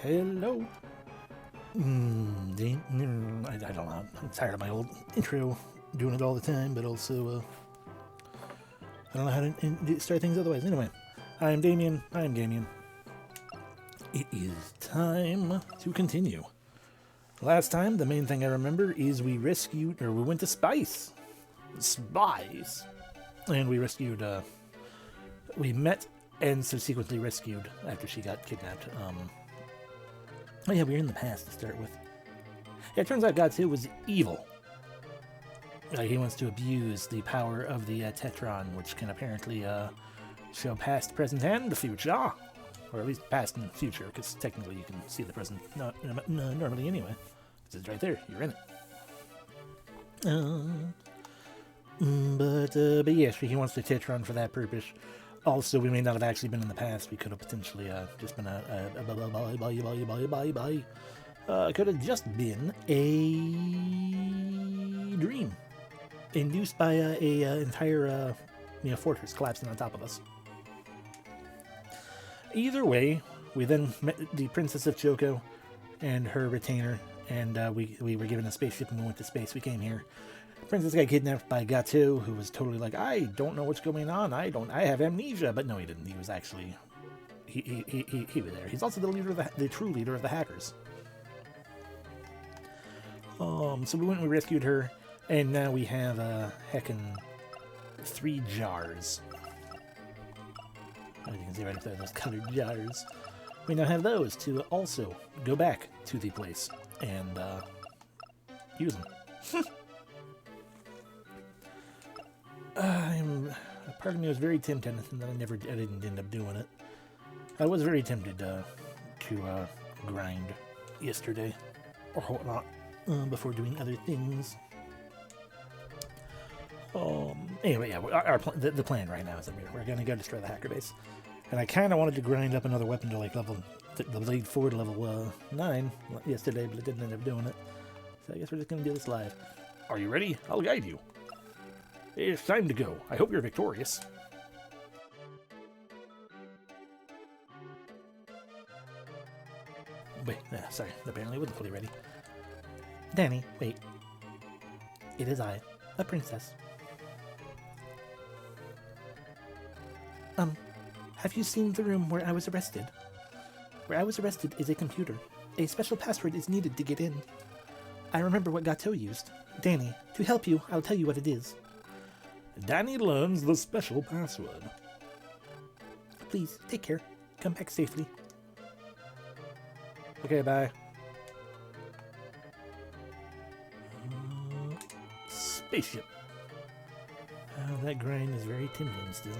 Hello. I don't know. I'm tired of my old intro, doing it all the time, but also I don't know how to start things otherwise. Anyway, I'm Damien. I am Damien. It is time to continue. Last time, the main thing I remember is we went to Spice. And we rescued, we met and subsequently rescued after she got kidnapped. Oh yeah, we were in the past to start with. Yeah, it turns out God 2 was evil. He wants to abuse the power of the Tetron, which can apparently show past, present, and the future. Or at least past and future, because technically you can see the present normally anyway. It's right there, you're in it. But yes, he wants the Tetron for that purpose. Also, we may not have actually been in the past. We could have potentially just been could have just been a dream induced by a entire fortress collapsing on top of us. Either way, we then met the Princess of Choco and her retainer, and we were given a spaceship and we went to space. We came here. Princess got kidnapped by Gato, who was totally like, I don't know what's going on. I have amnesia. But no, he didn't. He was actually, he was there. He's also the leader of the true leader of the hackers. So we went and we rescued her, and now we have heckin' 3 jars. As you can see right up there, those colored jars. We now have those to also go back to the place and use them. Part of me was very tempted, and I didn't end up doing it. I was very tempted to grind yesterday, or whatnot, before doing other things. Anyway, yeah, the plan right now is that we're going to go destroy the hacker base. And I kind of wanted to grind up another weapon to like the Blade 4 to level 9 yesterday, but I didn't end up doing it. So I guess we're just going to do this live. Are you ready? I'll guide you. It's time to go. I hope you're victorious. Wait, sorry. Apparently I wasn't fully ready. Danny, wait. It is I, a princess. Have you seen the room where I was arrested? Where I was arrested is a computer. A special password is needed to get in. I remember what Gato used. Danny, to help you, I'll tell you what it is. Danny learns the special password. Please, take care. Come back safely. Okay, bye. Spaceship. That grind is very tempting still.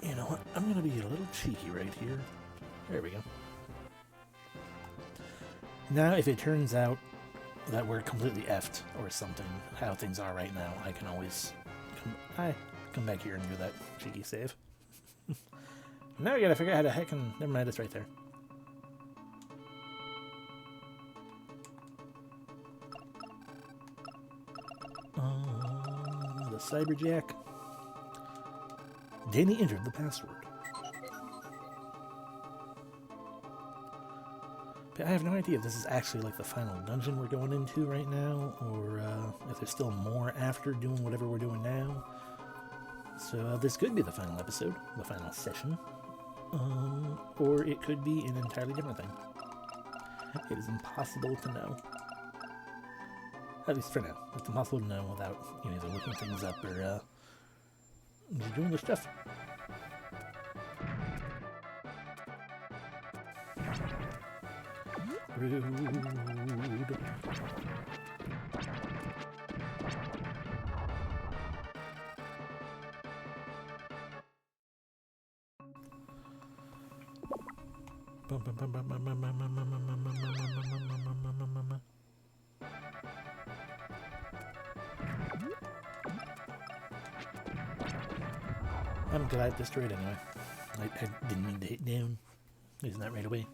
You know what? I'm going to be a little cheeky right here. There we go. Now, if it turns out that we're completely effed or something, how things are right now, I can always come back here and do that cheeky save. Now we gotta figure out how to never mind, it's right there. The Cyberjack. Danny entered the password. But I have no idea if this is actually like the final dungeon we're going into right now, or if there's still more after doing whatever we're doing now. So this could be the final episode, the final session, or it could be an entirely different thing. It is impossible to know. At least for now. It's impossible to know without either looking things up or doing the stuff. Rude. I'm glad this destroyed anyway. I didn't mean to hit down. Isn't that right away?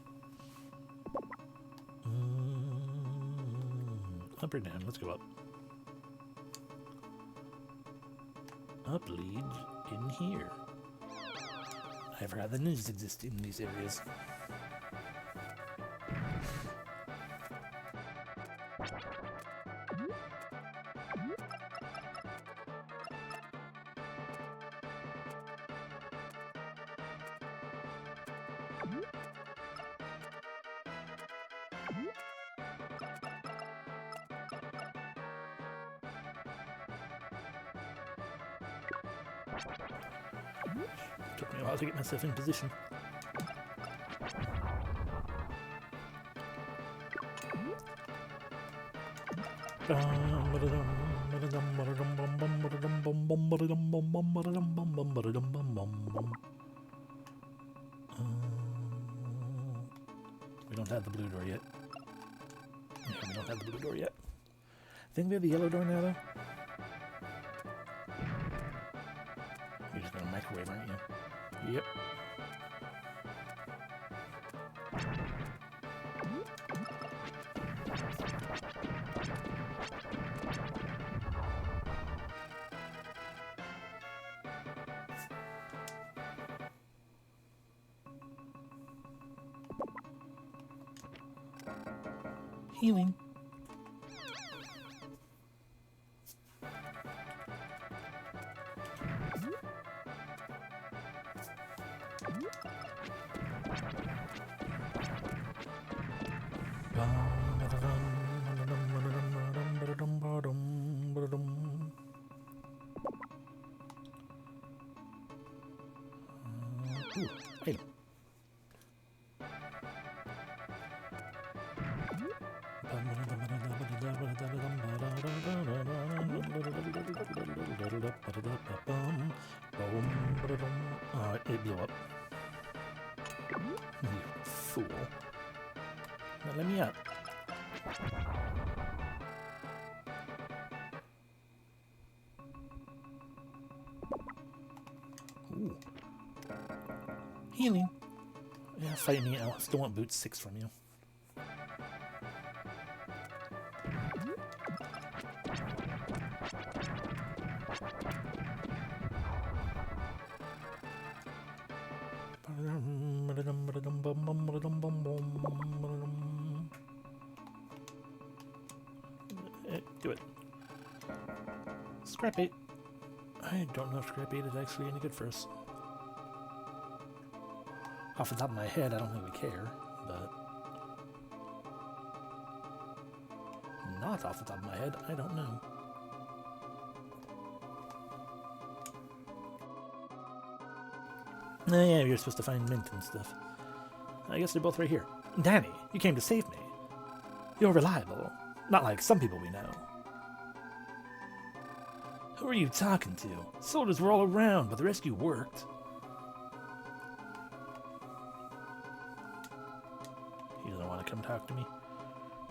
Up or down? Let's go up. Up leads in here. I forgot the ninjas exist in these areas. Took me a while to get myself in position. We don't have the blue door yet. Yeah, we don't have the blue door yet. Think we have the yellow door now, though? You're just gonna microwave, aren't you? Yep. Healing. Ooh, item. It blew up. You fool. Now let me up. Ooh. Healing. Yeah, fight me. I still want boots 6 from you. Do it. Scrap bait. I don't know if scrap bait is actually any good for us. Off the top of my head, I don't think we care, but not off the top of my head, I don't know. Oh yeah, you're supposed to find mint and stuff. I guess they're both right here. Danny, you came to save me. You're reliable. Not like some people we know. Who are you talking to? Soldiers were all around, but the rescue worked. He doesn't want to come talk to me.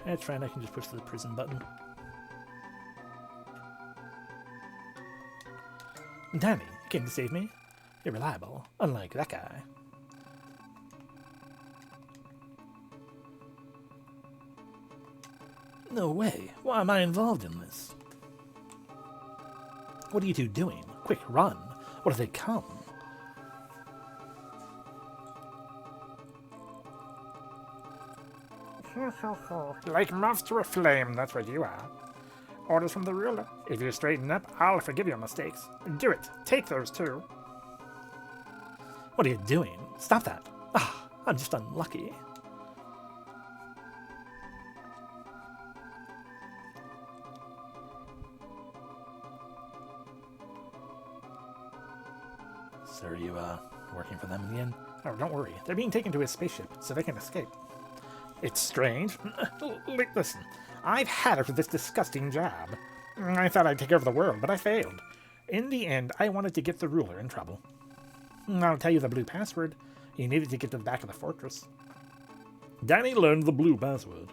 That's fine, I can just push the prison button. Danny, you came to save me? You're reliable, unlike that guy. No way. Why am I involved in this? What are you two doing? Quick, run. What if they come? Like moths to a flame, that's what you are. Orders from the ruler. If you straighten up, I'll forgive your mistakes. Do it. Take those two. What are you doing? Stop that. Ah, I'm just unlucky. So are you, working for them in the end? Oh, don't worry. They're being taken to his spaceship, so they can escape. It's strange. Listen, I've had it with this disgusting job. I thought I'd take over the world, but I failed. In the end, I wanted to get the ruler in trouble. I'll tell you the blue password. You needed to get to the back of the fortress. Danny learned the blue password.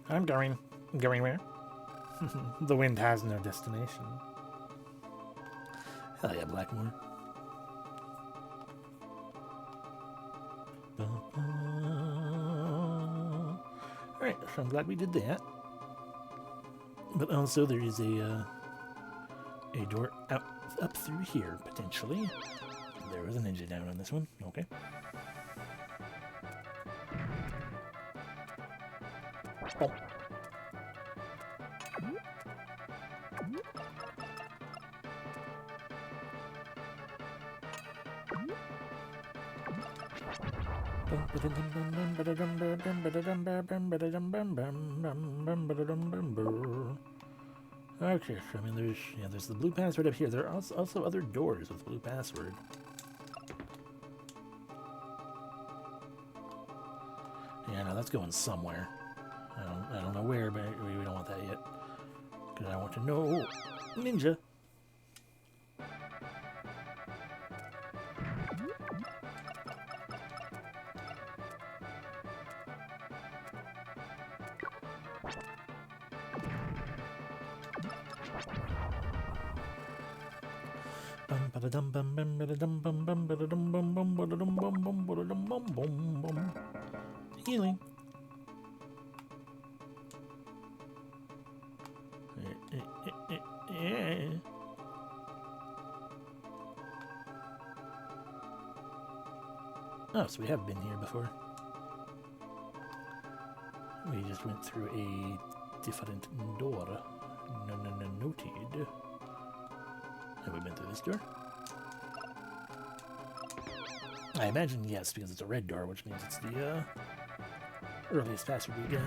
I'm going. Going where? The wind has no destination. Hell yeah, Blackmore. Alright, so I'm glad we did that. But also there is a door out up through here, potentially. There was a ninja down on this one. Okay. Oh. Okay, I mean, there's the blue password up here. There are also other doors with blue password. Yeah, no, that's going somewhere. I don't know where, but we don't want that yet. Because I want to know ninja. Healing. Oh, so we have been here before. We just went through a different door. Noted. Have we been through this door? I imagine yes, because it's a red door, which means it's the earliest password we get.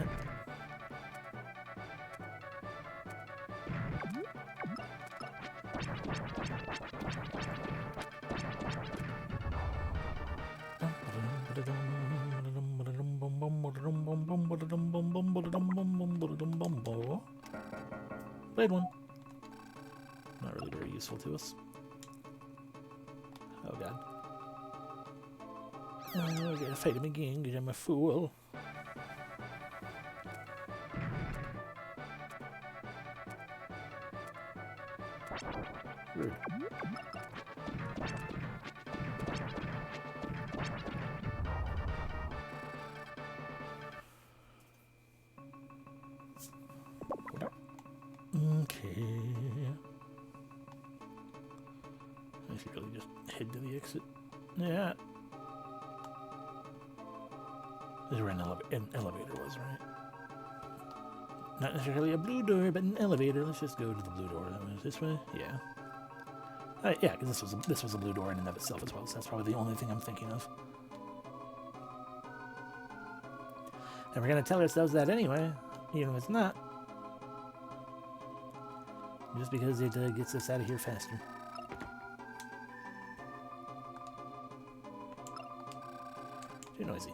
Played one. Not really very useful to us. Oh god. I gotta fight him again because I'm a fool. Rude. Okay. I should really just head to the exit. Yeah. This is where an elevator was, right? Not necessarily a blue door, but an elevator. Let's just go to the blue door. That was this way? Yeah. Yeah, because this was a blue door in and of itself as well, so that's probably the only thing I'm thinking of. And we're going to tell ourselves that anyway, even if it's not. Just because it gets us out of here faster. Too noisy.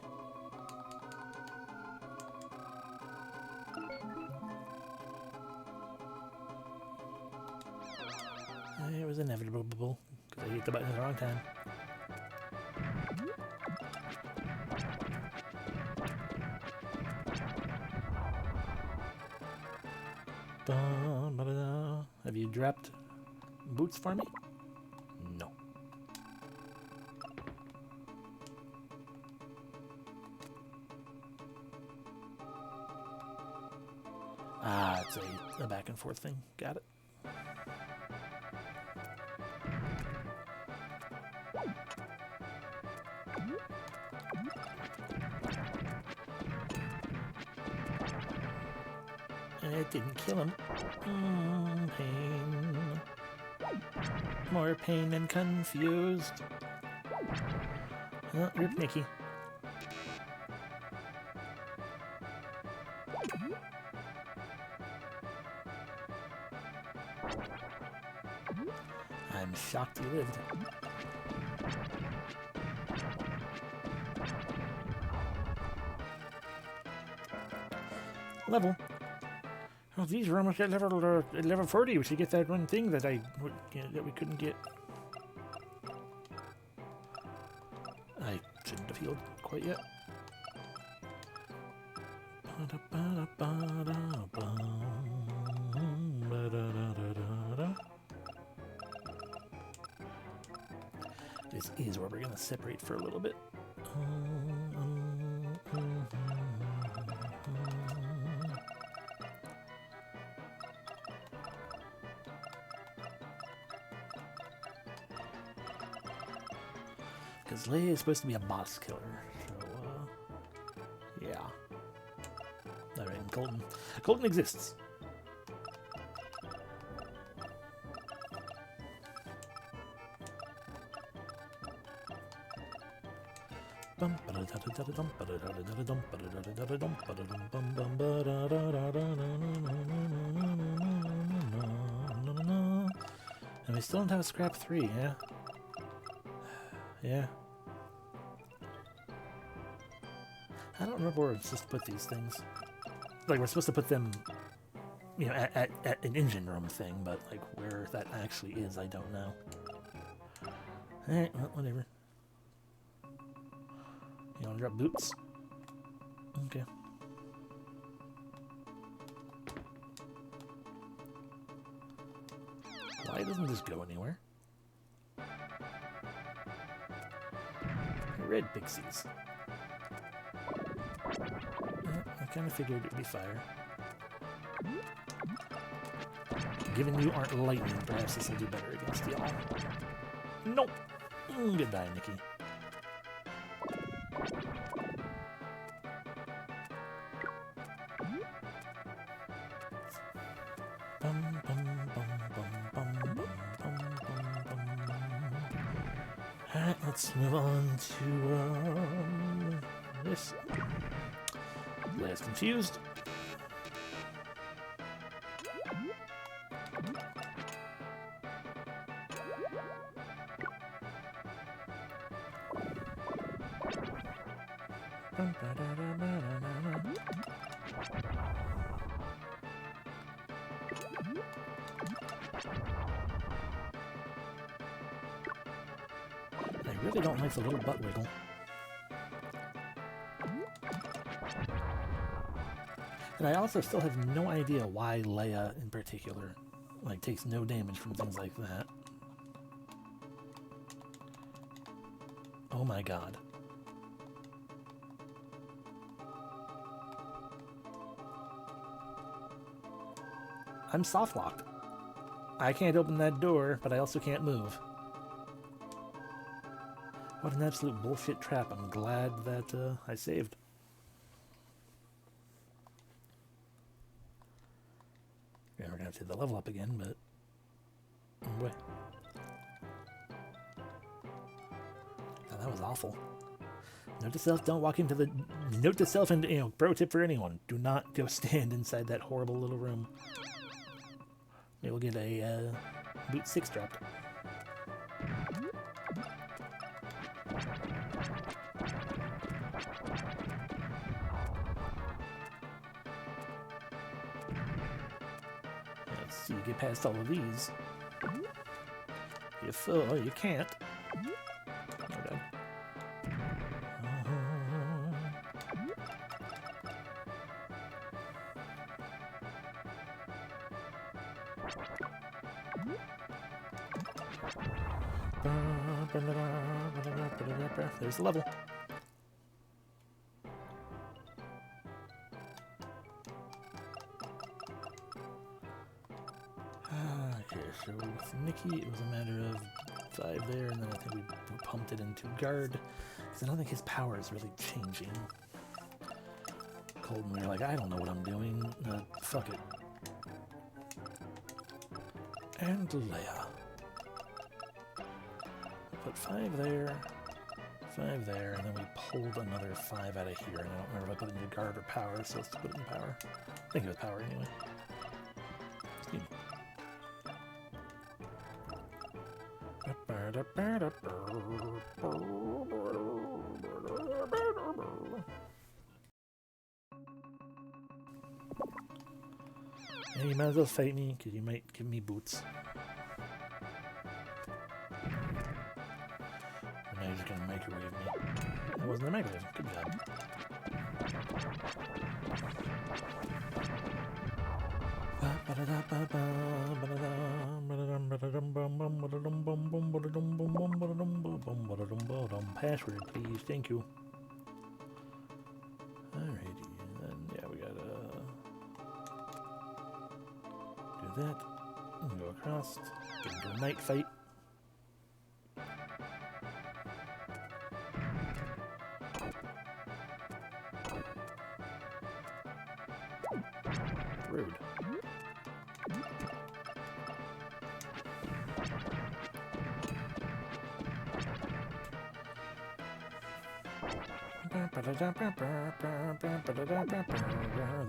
It was inevitable, because I hit the button at the wrong time. Have you dropped boots for me? No. Ah, it's a back and forth thing. Got it. It didn't kill him. Pain. More pain and confused. Oh, rip Nicky. I'm shocked you lived. Level. Oh, these are almost at level 40. We should get that one thing that we couldn't get. I shouldn't have healed quite yet. This is where we're gonna separate for a little bit. Because Leia is supposed to be a boss killer. So, yeah. Alright, and Colton. Colton exists. And we still don't have a scrap 3, yeah? Yeah. I don't remember where we're supposed to put these things. Like, we're supposed to put them, you know, at an engine room thing, but, like, where that actually is, I don't know. Alright, well, whatever. You wanna drop boots? Okay. Why doesn't this go anywhere? Red pixies. I kind of figured it would be fire. Given you aren't lightning, perhaps this will do better against y'all. Nope. Goodbye, Nikki. Alright, let's move on to this. Leia's confused. I really don't like the little butt wiggle. And I also still have no idea why Leia, in particular, like, takes no damage from things like that. Oh my god. I'm soft locked. I can't open that door, but I also can't move. What an absolute bullshit trap. I'm glad that I saved. Yeah, we're gonna have to hit the level up again, but... oh boy. Oh, that was awful. Note to self, don't walk into the... note to self, and, you know, pro tip for anyone. Do not go stand inside that horrible little room. Maybe we'll get a boot 6 dropped. Let's see, you get past all of these. You fall, you can't. Okay. There's the level. Okay, so with Nikki, it was a matter of 5 there, and then I think we pumped it into guard. Because I don't think his power is really changing. Colton, we were like, I don't know what I'm doing. Fuck it. And Leia. Put 5 there, 5 there, and then we pulled another 5 out of here. And I don't remember if I put it into guard or power, so let's put it in power. I think it was power anyway. Excuse me. And you might as well fight me, because you might give me boots. And now you're just gonna microwave me. That wasn't a microwave. Good job. Password, please. Thank you. Alrighty, and then yeah, we gotta do that. And go across. Get into a night fight. rude.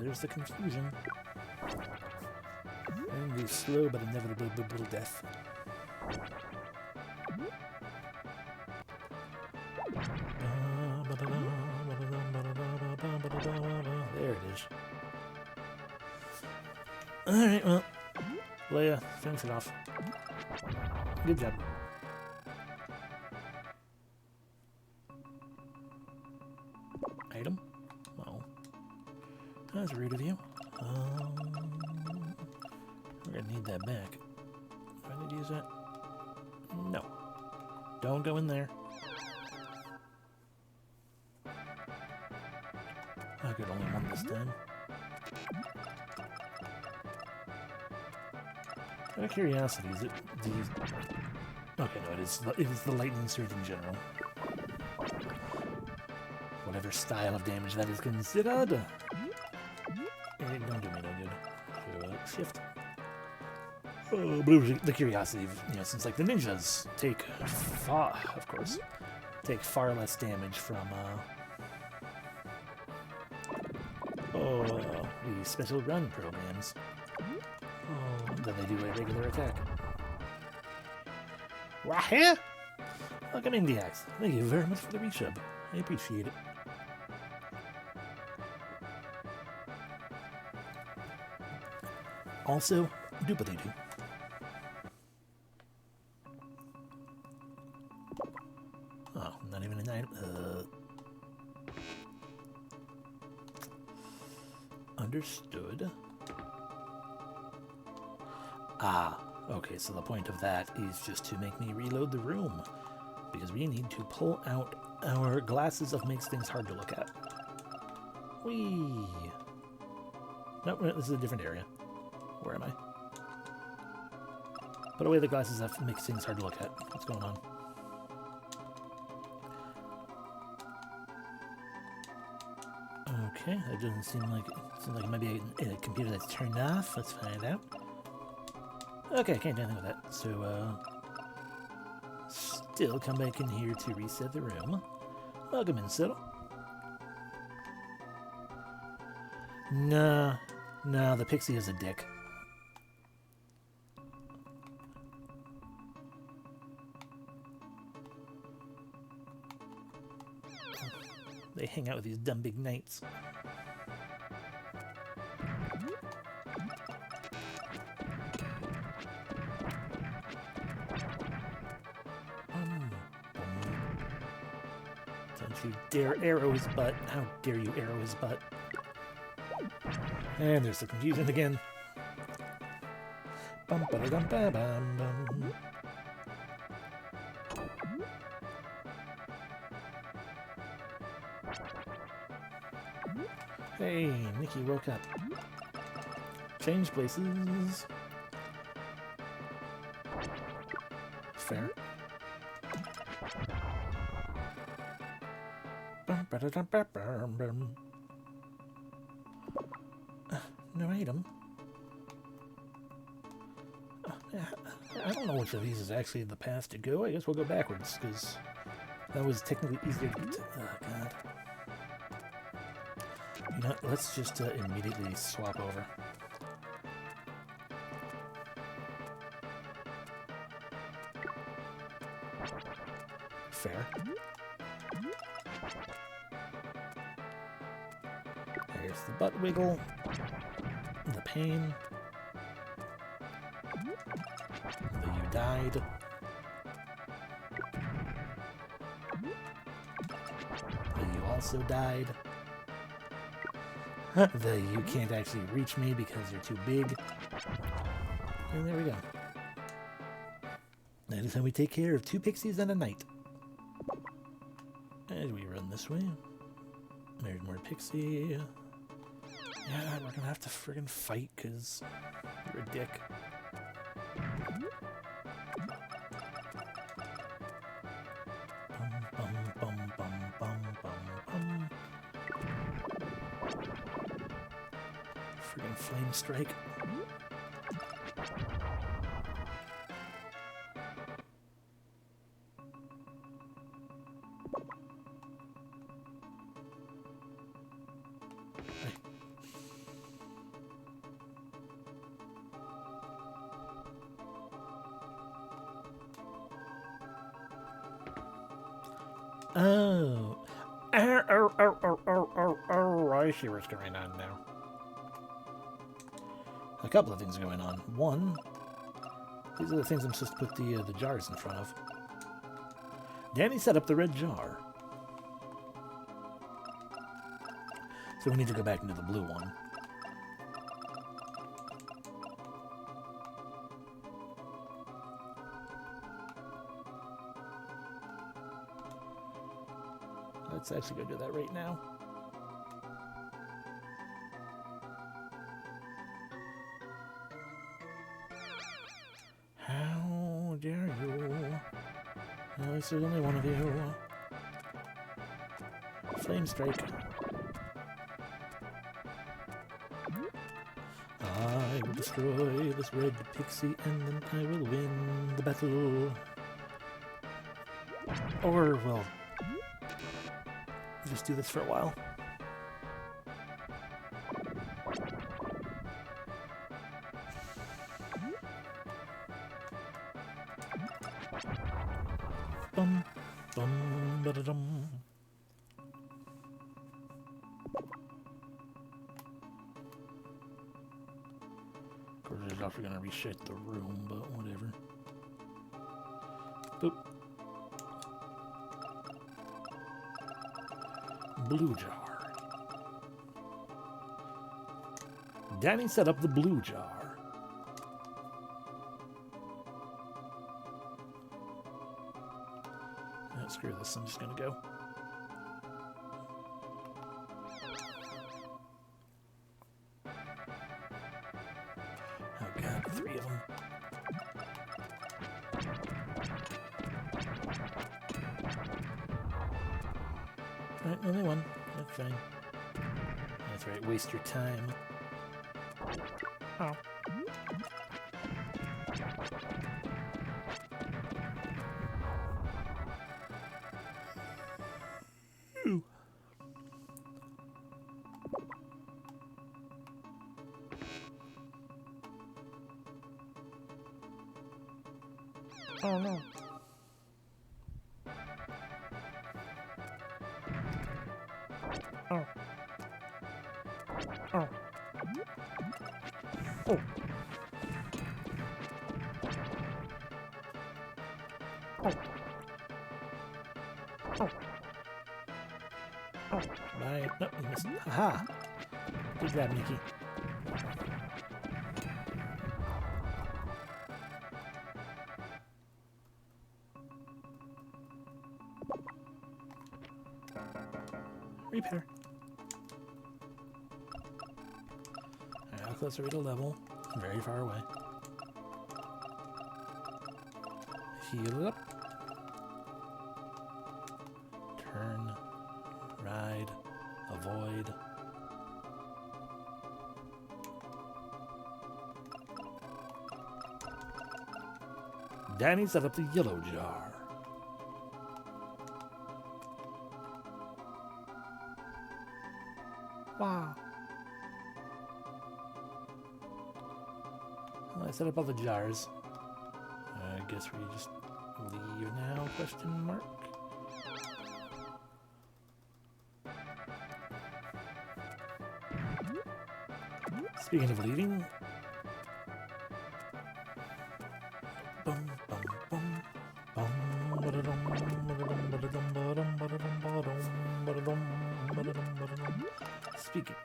There's the confusion. And the slow but inevitable death. There it is. Alright, well, Leia, finish it off. Good job. Item? Well, that's rude of you. We're gonna need that back. Do I need to use that? No. Don't go in there. I could only one this time. Out of curiosity, is it these? Okay, no, it is the lightning surge in general. Whatever style of damage that is considered. It don't do me no good. So, shift. Oh, but it was the curiosity of, you know, since like the ninjas take far less damage from the special run programs than they do a regular attack. Wahoo! Welcome in, DX. Thank you very much for the resub. I appreciate it. Also, doopity-doo. Oh, not even an item. Understood. Ah, okay, so the point of that is just to make me reload the room. Because we need to pull out our glasses of makes things hard to look at. Whee! Nope, this is a different area. Where am I? Put away the glasses that makes things hard to look at. What's going on? Okay, that doesn't seem like it might be a computer that's turned off. Let's find out. Okay, can't do anything with that. So, still come back in here to reset the room. Welcome in, Settle. No, the pixie is a dick. They hang out with these dumb big knights. Don't you dare arrow his butt. How dare you arrow his butt. And there's the confusion again. Bum, ba, dum, ba, bum, bum. Hey, Nikki woke up. Change places. Fair. No item. I don't know which of these is actually the path to go. I guess we'll go backwards, because that was technically easier to get to. Oh, God. You know what? Let's just immediately swap over. Fair. There's the butt wiggle. The pain. The you died. The you also died. The you can't actually reach me because you're too big. And there we go. That is how we take care of 2 pixies and a knight. As we run this way. There's more pixie. Yeah, we're gonna have to friggin' fight because you're a dick. Bum, bum, bum, bum, bum, bum, bum. Friggin' flame strike. Oh. I see what's going on now. A couple of things going on. One, these are the things I'm supposed to put the jars in front of. Danny set up the red jar. So we need to go back into the blue one. Let's actually go do that right now. How dare you? At least there's only one of you. Flame strike. I will destroy this red pixie and then I will win the battle. Or, well, just do this for a while. Bum, bum, ba-da-dum. Of course, it's also gonna reset the room, but whatever. Boop. Blue jar. Danny set up the blue jar. Oh, screw this, I'm just gonna go. Oh god, 3 of them. Alright, only one. That's fine. That's right, waste your time. Oh. Ooh. Oh no. Oh. Oh. Oh. Oh. Oh. Oh. Bye. Nope, you missed. Aha! Good grab, Nikki. Repair. Alright, how close are we to level? Very far away. Heal it up. Turn. Ride. Avoid. Danny set up the yellow jar. Wow. Well, I set up all the jars. I guess we just leave now? Question mark. Speaking of leaving, bum bum bum bum ba-da-dum, ba-da-dum, ba-da-dum, ba-dum, ba-da-dum, ba-dum, ba-da-dum, ba-da-dum, ba-da-dum. Speaking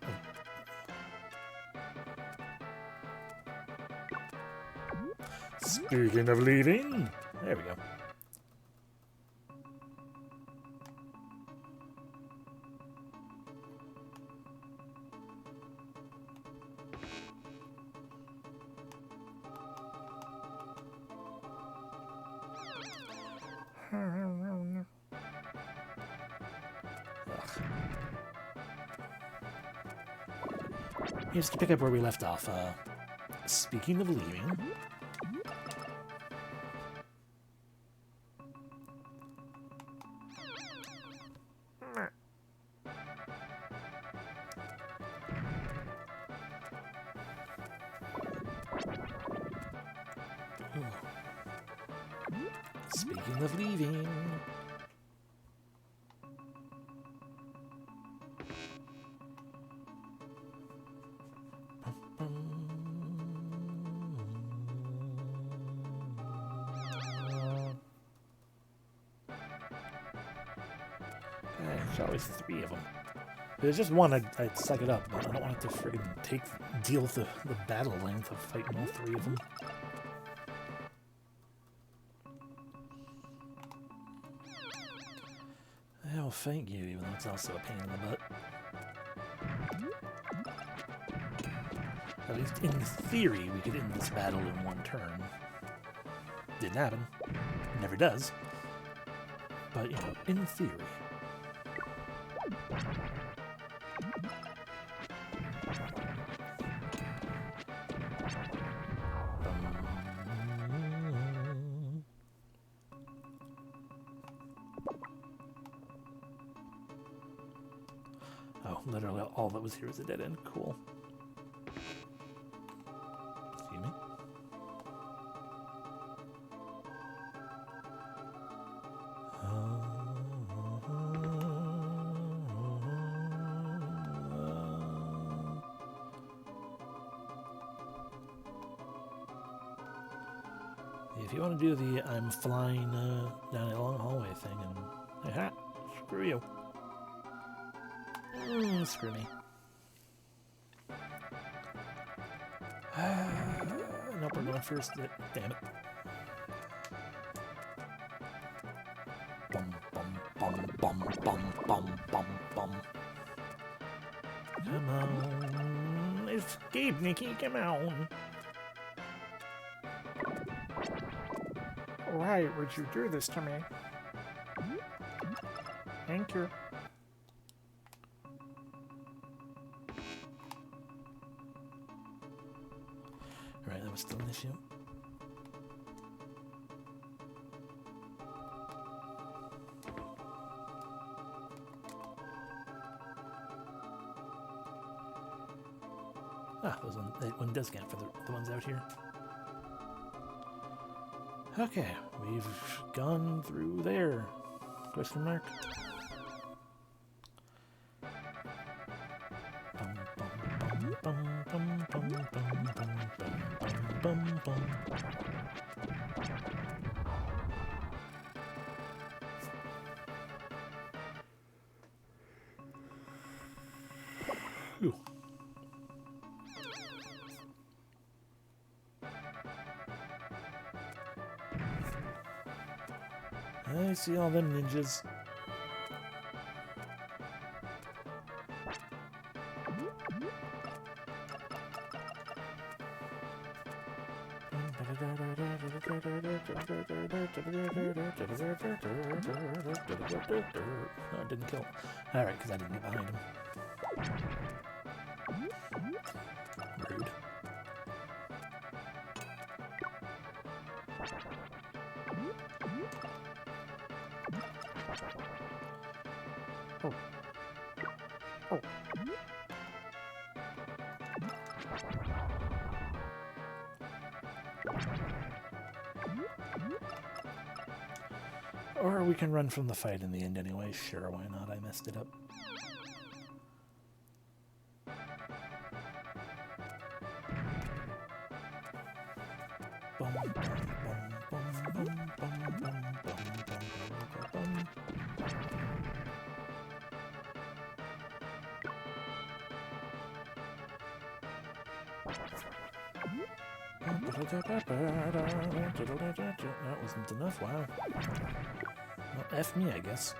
Speaking of leaving, there we go. Just to pick up where we left off. Speaking of leaving. Speaking of leaving. There's always 3 of them. If there's just one, I'd suck it up, but I don't want it to friggin' deal with the battle length of fighting all 3 of them. I'll thank you, even though it's also a pain in the butt. At least in theory, we could end this battle in 1 turn. Didn't happen. Never does. But, you know, in theory. Oh, literally all that was here is a dead end. Cool. Excuse me. If you want to do the I'm flying down a long hallway thing, and aha, screw you. Screw me. Nope, we're going first. Damn it. Bum, bum, bum, bum, bum, bum, bum, bum. Come on. Escape, Nikki, come on. Why would you do this to me? Thank you. Right, that was still an issue. Ah, those one does count for the ones out here. Okay, we've gone through there. Question mark. Bum, bum, bum, bum, bum, bum, bum, bum, bum, bum. Ooh. I see all them ninjas. No, it didn't kill. Alright, because I didn't get behind him. Rude. Oh. Oh. Or we can run from the fight in the end anyway. Sure, why not? I messed it up. Bum, bum, bum, bum, bum, bum, bum, bum, That wasn't enough, wow. Well, F me, I guess.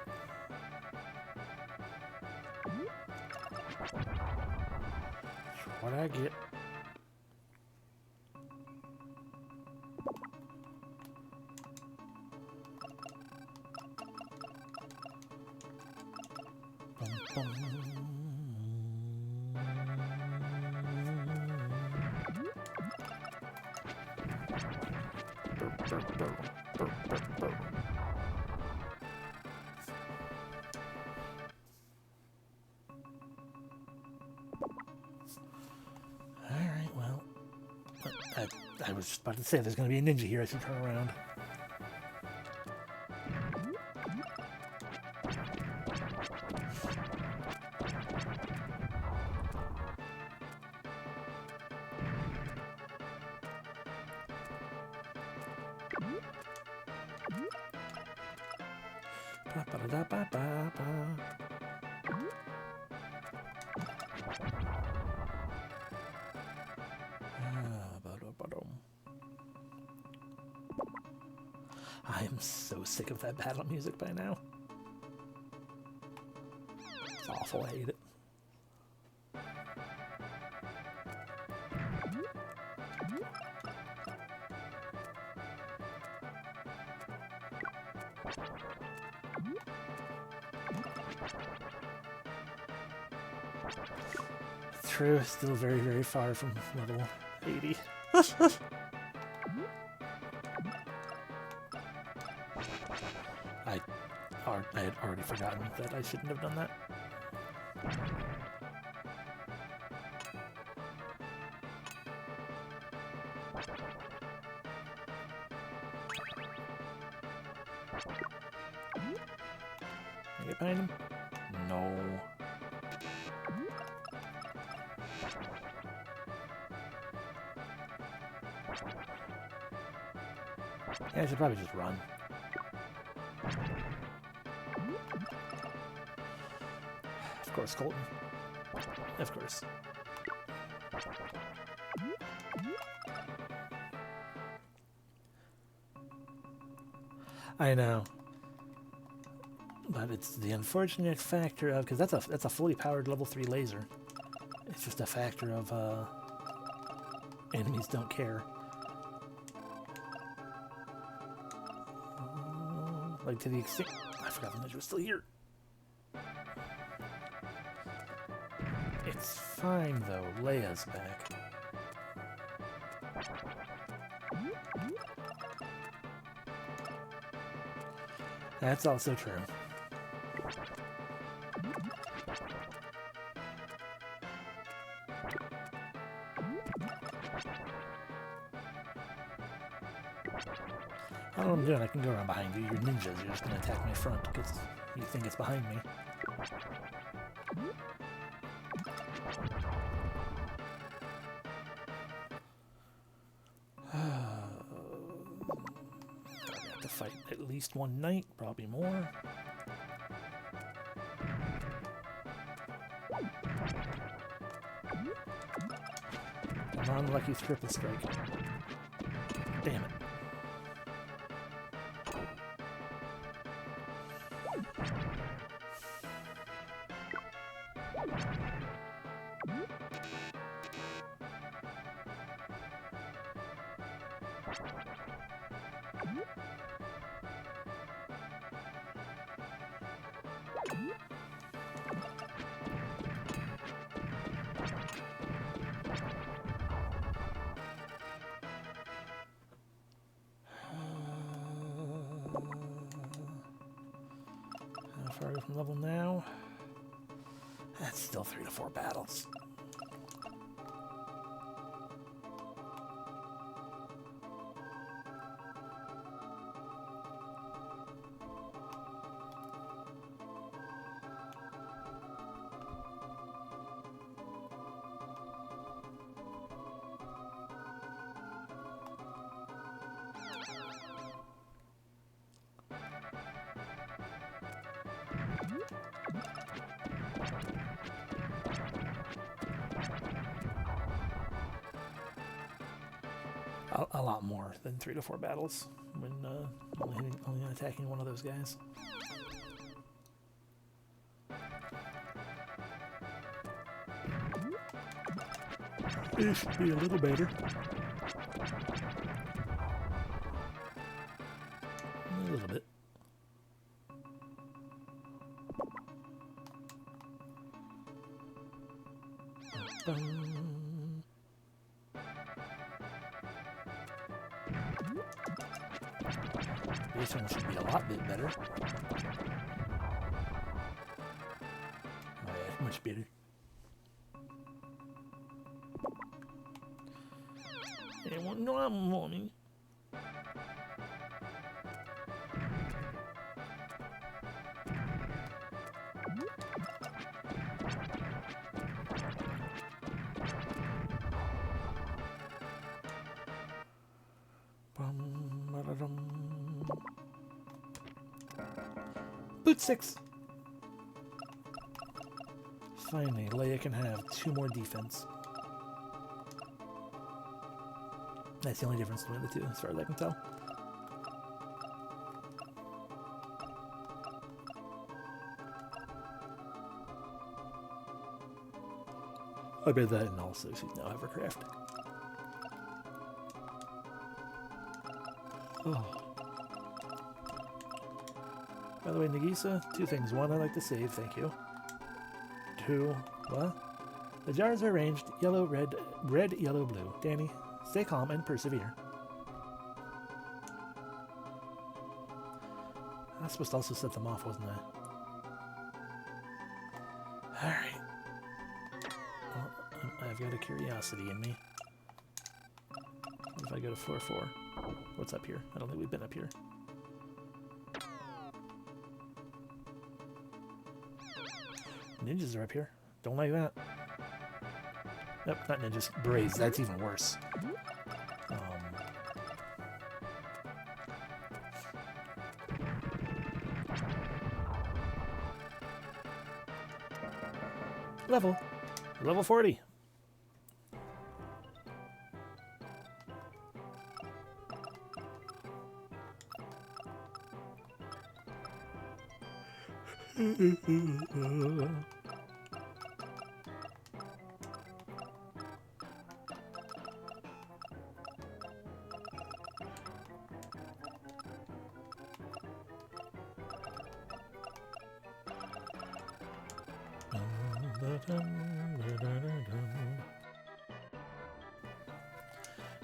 That's what I get. Bum, bum. I was just about to say, there's going to be a ninja here. I should turn around. I am so sick of that battle music by now. It's awful, I hate it. True, still very, very far from level 80. I had already forgotten that I shouldn't have done that. Can I get behind him? No. Yeah, I should probably just run. Of course, Colton. Of course. I know. But it's the unfortunate factor of, because that's a fully powered level 3 laser. It's just a factor of enemies don't care. Like to the extent, I forgot the ninja was still here. It's fine though, Leia's back. That's also true. I don't know what I'm doing. I can go around behind you. You're ninjas. You're just going to attack my front because you think it's behind me. I have to fight at least one knight, probably more. Come on, lucky triple strike. Damn it. How far from level now? That's still 3 to 4 battles. A lot more than 3 to 4 battles when only attacking one of those guys. It should be a little better. A little bit. This one should be a lot bit better. Oh yeah, much better. It was not money. Boot 6. Finally, Leia can have 2 more defense. That's the only difference between the two, as far as I can tell. I bet that, and also she's now hovercraft. Oh. By the way, Nagisa, 2 things. 1, I'd like to save, thank you. 2, what? The jars are arranged yellow, red, red, yellow, blue. Danny, stay calm and persevere. I was supposed to also set them off, wasn't I? Alright. Well, I've got a curiosity in me. What if I go to floor 4? What's up here? I don't think we've been up here. Ninjas are up here. Don't like that. Nope, not ninjas. Braves. That's even worse. Level 40.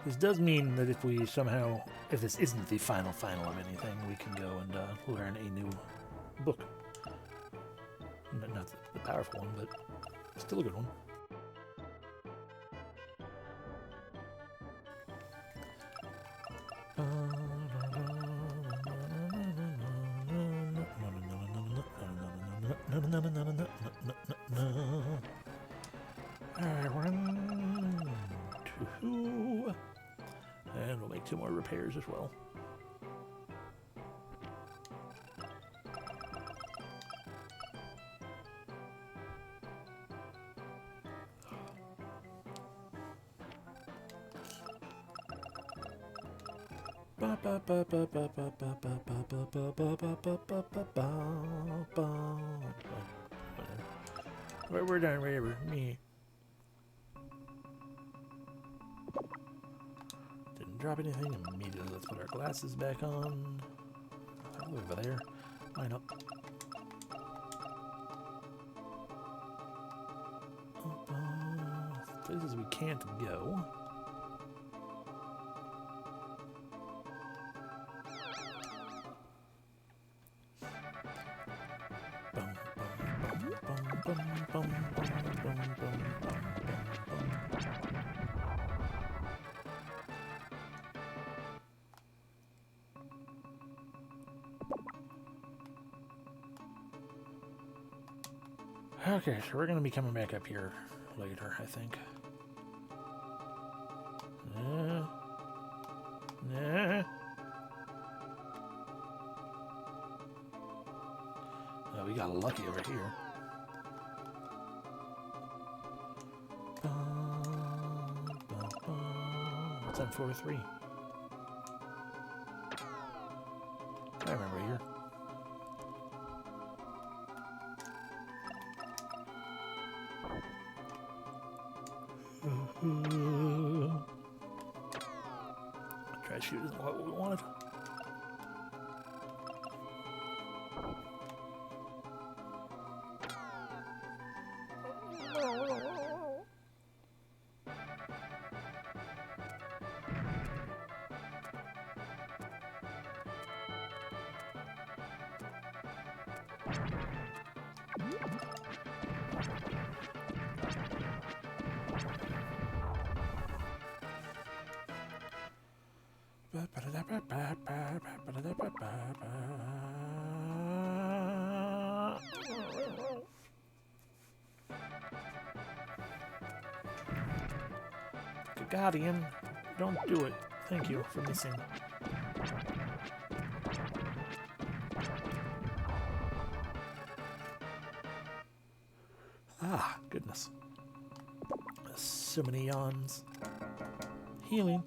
This does mean that if we somehow, if this isn't the final of anything, we can go and learn a new book. Not the powerful one, but still a good one. Alright, 1, 2, and we'll make 2 more repairs as well. We're done, whatever. Me. Didn't drop anything immediately. Let's put our glasses back on. Over there. Line up. Places we can't go. Okay, so we're going to be coming back up here later, I think. Oh, we got lucky over here. What's on 4-3? I remember here. Try shoot isn't what we wanted. Guardian, don't do it. Thank you for missing. Ah, goodness. So many yawns. Healing.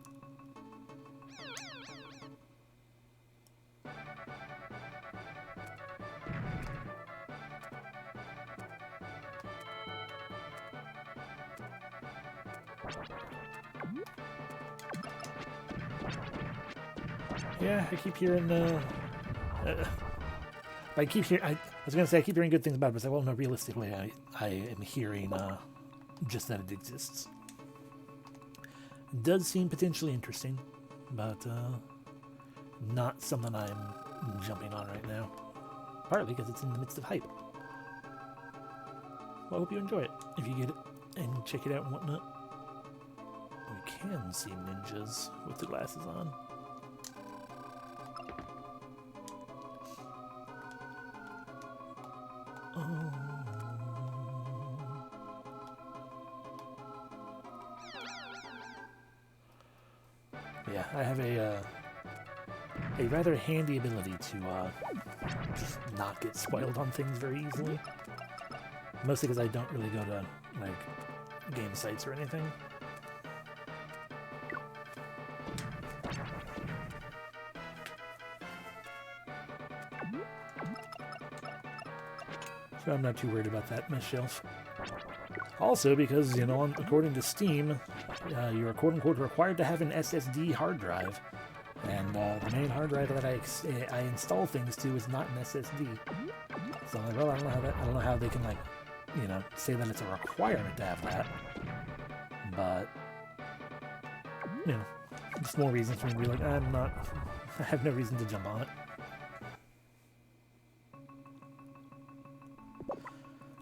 Yeah, I keep hearing, I keep hearing, I was going to say I keep hearing good things about it, but it's like, well, no, realistically, I am hearing, just that it exists. It does seem potentially interesting, but, not something I'm jumping on right now. Partly because it's in the midst of hype. Well, I hope you enjoy it, if you get it, and check it out and whatnot. We can see ninjas with the glasses on. Yeah, I have a rather handy ability to just not get spoiled on things very easily. Mostly because I don't really go to like game sites or anything. So I'm not too worried about that mess shelf. Also, because, you know, according to Steam, you're quote-unquote required to have an SSD hard drive. And the main hard drive that I install things to is not an SSD. So I'm like, well, I don't know how they can, like, you know, say that it's a requirement to have that. But, you know, just more reasons for me to be like, I have no reason to jump on it.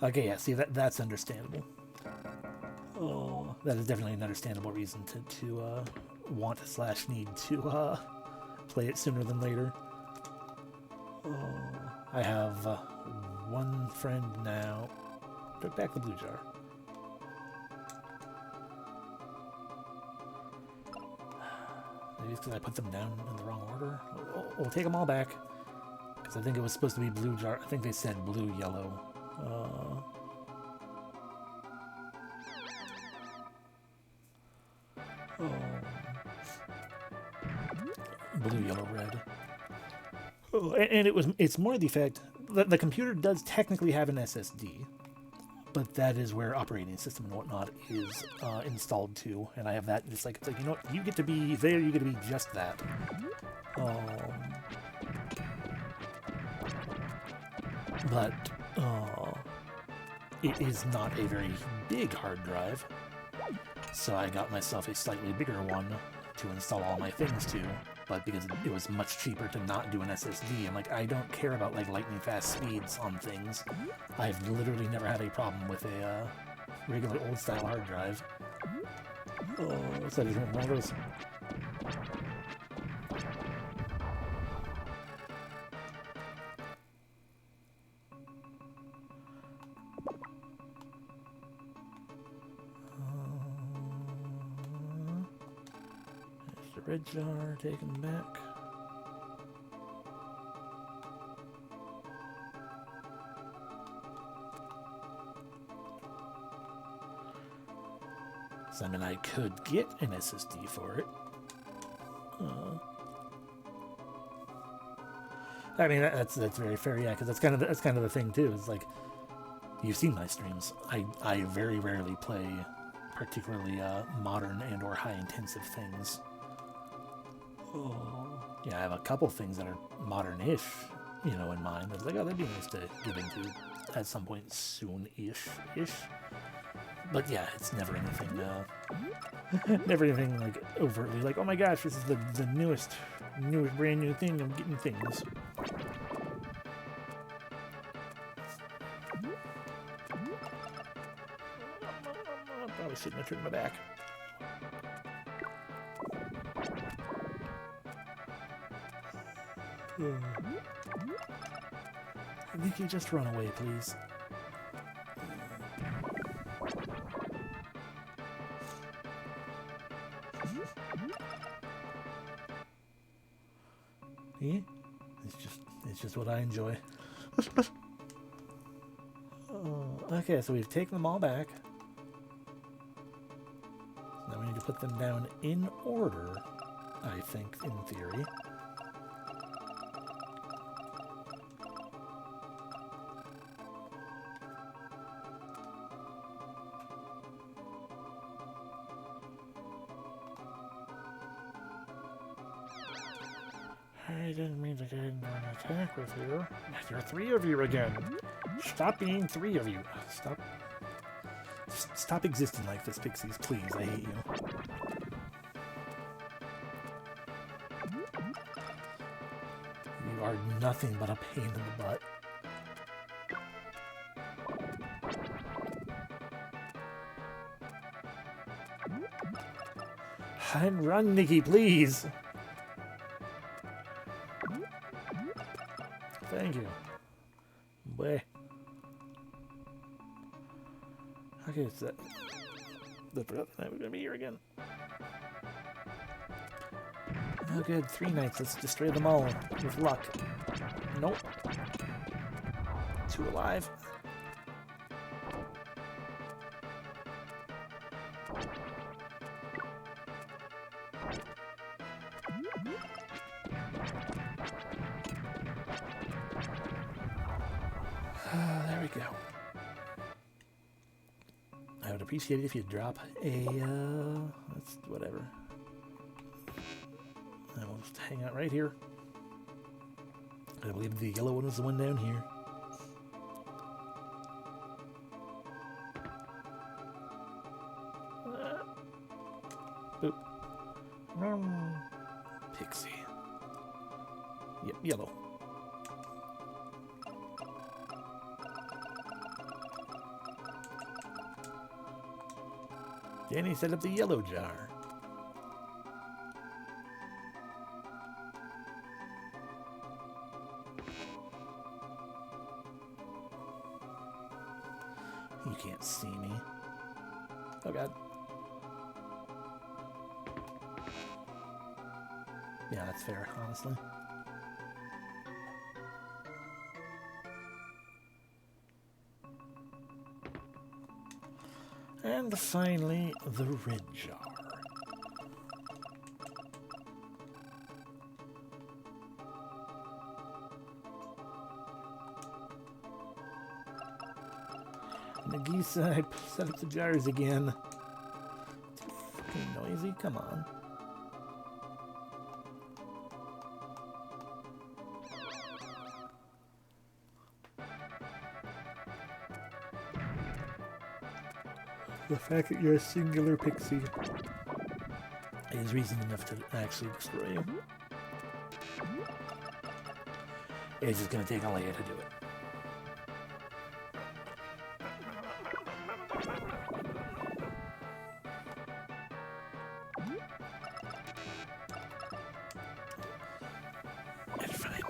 Okay, yeah, see, that's understandable. Oh, that is definitely an understandable reason to want / need to play it sooner than later. Oh, I have one friend now. Took back the blue jar. Maybe it's because I put them down in the wrong order. We'll take them all back. Because I think it was supposed to be blue jar. I think they said blue, yellow. Blue, yellow, red. Oh, and it's more the fact that the computer does technically have an SSD, but that is where operating system and whatnot is installed to, and I have that. It's like, you know what, you get to be there, you get to be just that. But it is not a very big hard drive, so I got myself a slightly bigger one to install all my things to. But because it was much cheaper to not do an SSD, I'm like, I don't care about like lightning fast speeds on things. I've literally never had a problem with a regular old style hard drive. Oh, what's that? Isn't one of those? Red jar taken back. So I mean, I could get an SSD for it. I mean, that's very fair, yeah, because that's kind of the thing too. It's like, you've seen my streams. I very rarely play particularly modern and or high intensive things. Yeah, I have a couple things that are modern-ish, you know, in mind. I was like, oh, that'd be nice to get into at some point soon-ish. But yeah, it's never anything, never anything like overtly like, oh my gosh, this is the newest brand new thing. I'm getting things. I probably shouldn't have turned my back. I think you just run away, please. what I enjoy. Okay, so we've taken them all back. Now we need to put them down in order, I think, in theory. I didn't mean to get into an attack with you. There are 3 of you again. Stop being 3 of you. Stop existing like this, Pixies, please. I hate you. You are nothing but a pain in the butt. And run, Nikki, please. Thank you. Boy. Okay, it's that. I forgot that we're gonna be here again. Oh, good. 3 knights. Let's destroy them all with luck. Nope. 2 alive. There we go. I would appreciate it if you'd drop a, that's whatever. I will just hang out right here. I believe the yellow one is the one down here. Boop. Pixie. Yep, yellow. Danny set up the yellow jar. You can't see me. Oh god. Yeah, that's fair, honestly. And finally, the red jar. Nagisa, I set up the jars again. Too fucking noisy, come on. The fact that you're a singular pixie is reason enough to actually destroy you. It's just going to take all I had to do it. It's fine.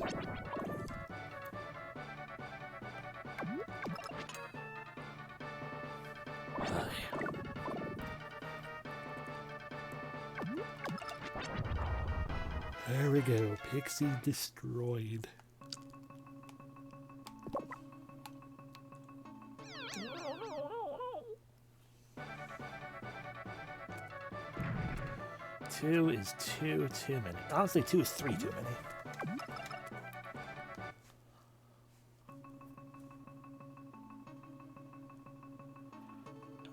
There we go. Pixie destroyed. Two is too many. Honestly, 2 is 3 too many.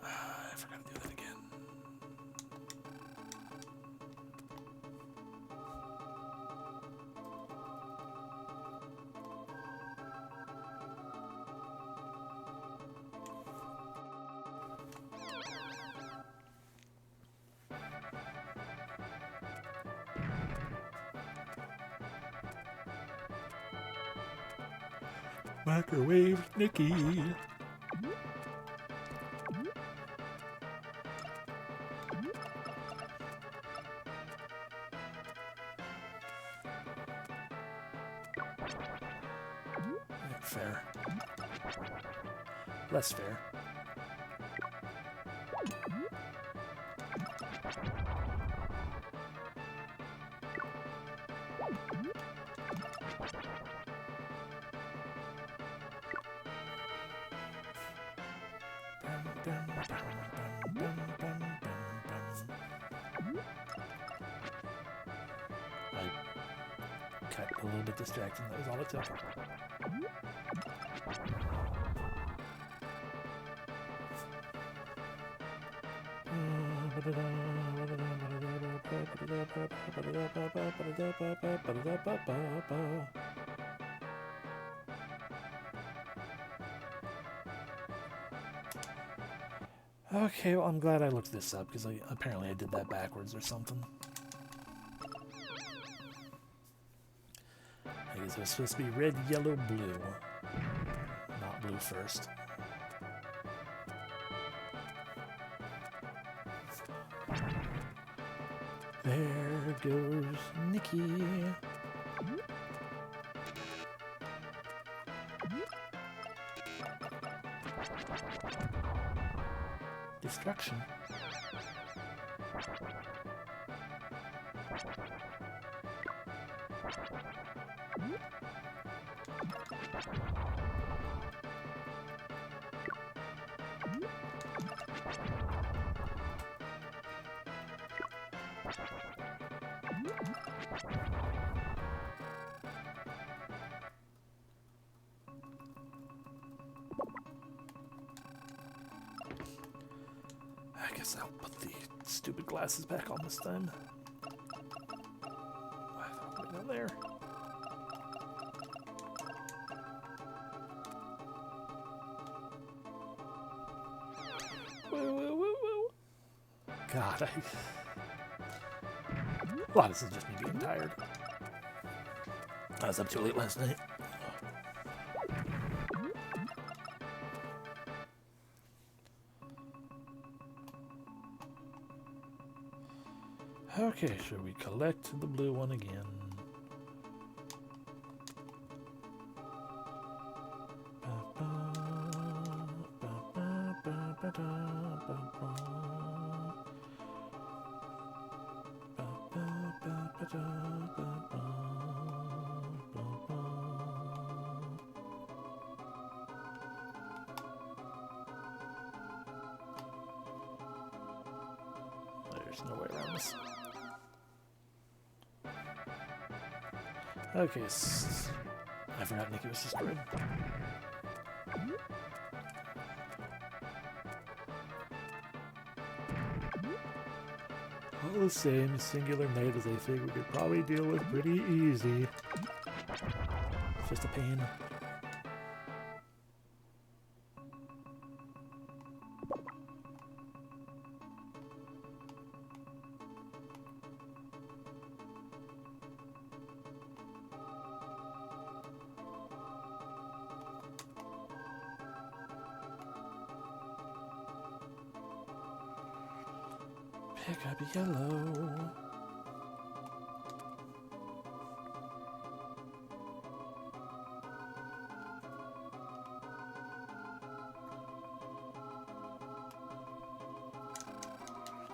I forgot to do that again. Microwave Nikki. Fair. Less fair. I got a little bit distracted. That was all it took. Okay, well, I'm glad I looked this up, because apparently I did that backwards or something. I guess it was supposed to be red, yellow, blue. Not blue first. There goes Nikki. Destruction. I guess I'll put the stupid glasses back on this time. I thought we were down there. Woo, woo, woo, woo. God, a lot of this is just me being tired. I was up too late last night. Okay, should we collect the blue one again? There's no way around this. Okay, I forgot Nikki was destroyed. All the same, singular night as I think we could probably deal with pretty easy. It's just a pain. Pick up yellow.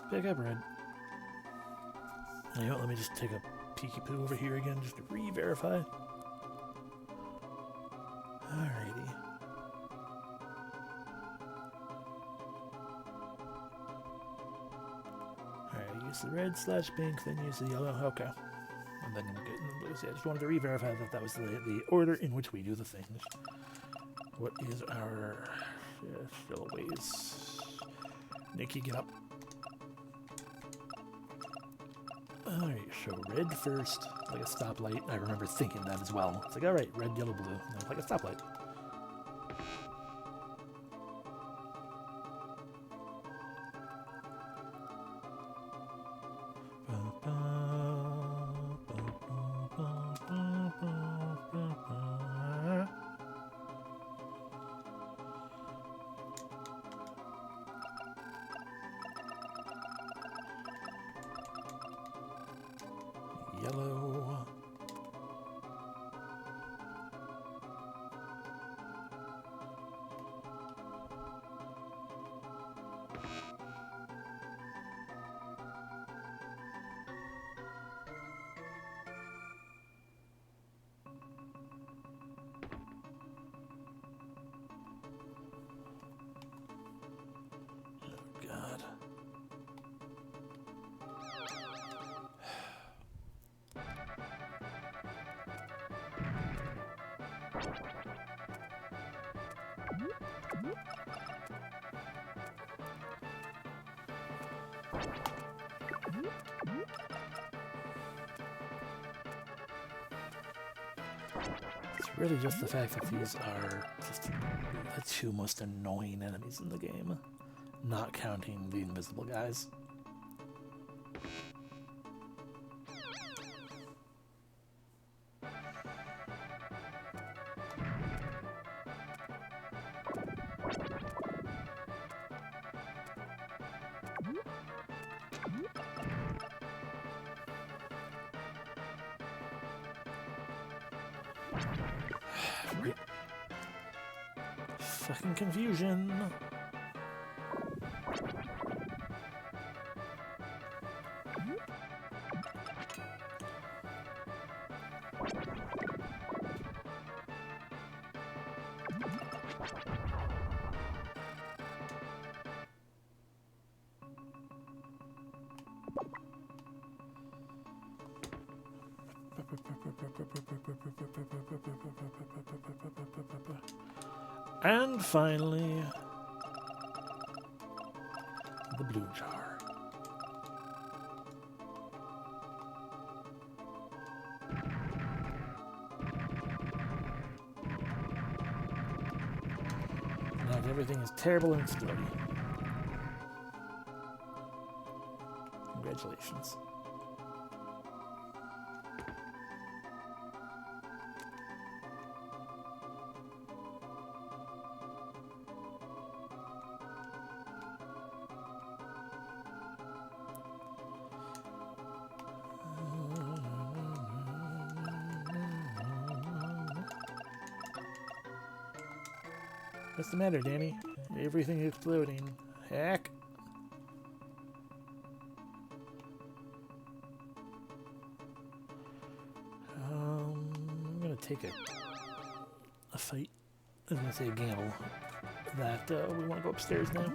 Pick up red. You know what, let me just take a peeky poo over here again just to re-verify. Alrighty. Use the red / pink, then use the yellow. Okay. And then we'll get in the blues. Yeah, I just wanted to re-verify that that was the order in which we do the things. What is our... still a ways. Nikki, get up. Alright, so red first, like a stoplight. I remember thinking that as well. It's like, alright, red, yellow, blue. Like a stoplight. Yellow. It's really just the fact that these are just the two most annoying enemies in the game, not counting the invisible guys. Right. Fucking confusion. And finally, the blue jar. Now everything is terrible and exploding. Congratulations. What's the matter, Danny? Everything exploding. Heck. I'm gonna take a fight. I was gonna say a gamble that we want to go upstairs now.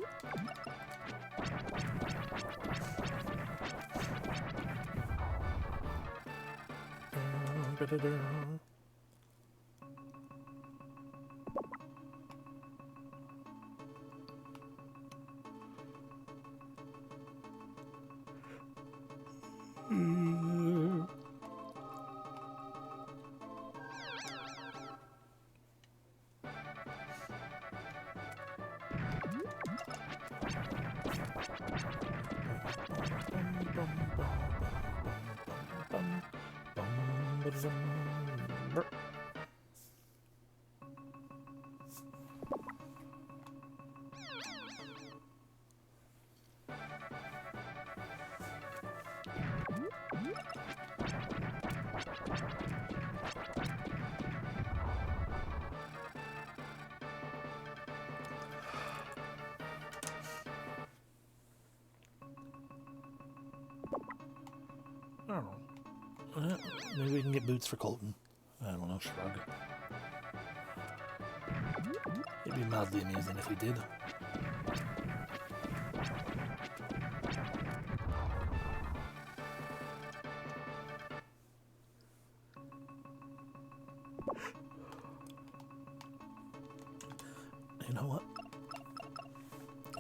I don't know. Maybe we can get boots for Colton. I don't know, shrug. It'd be mildly amusing if we did. You know what?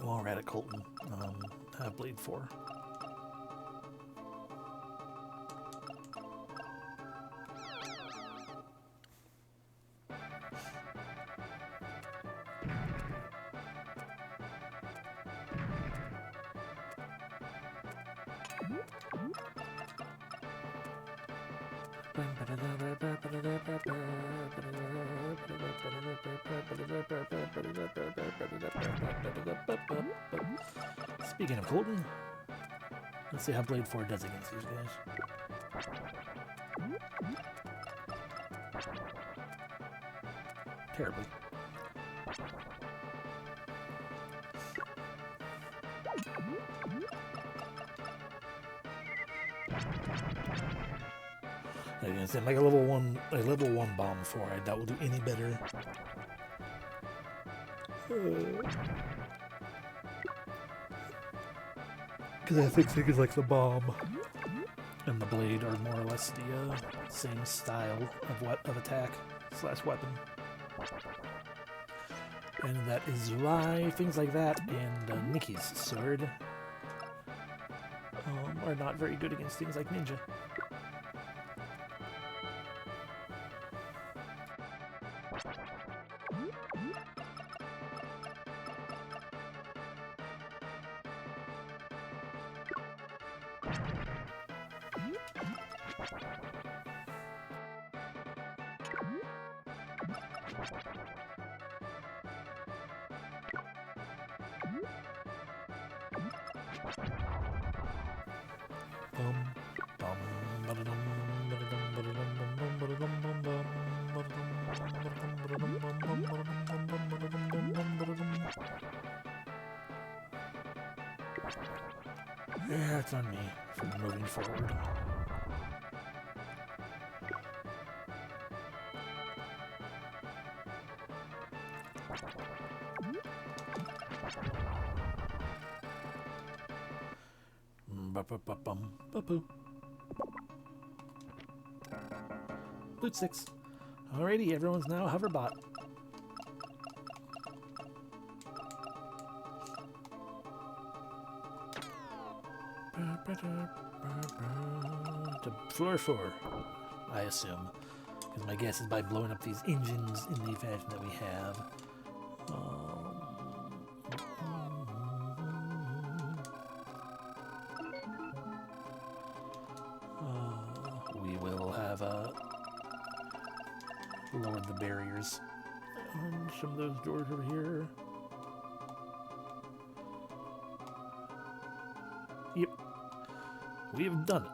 While we're at Colton, have Blade 4. Speaking of Colton, let's see how Blade 4 does against these guys. Terribly. Like a level one bomb 4, I doubt will do any better. Because I think things like the bomb and the blade are more or less the same style of attack / weapon. And that is why things like that and Nikki's sword are not very good against things like Ninja. Yeah, it's on me for moving forward. Ba-ba-ba-bum-ba-boo. Loot 6. Alrighty, everyone's now a hoverbot. To floor 4, I assume. Because my guess is by blowing up these engines in the fashion that we have. We will have lowered the barriers on some of those doors over here. Yep. We have done it.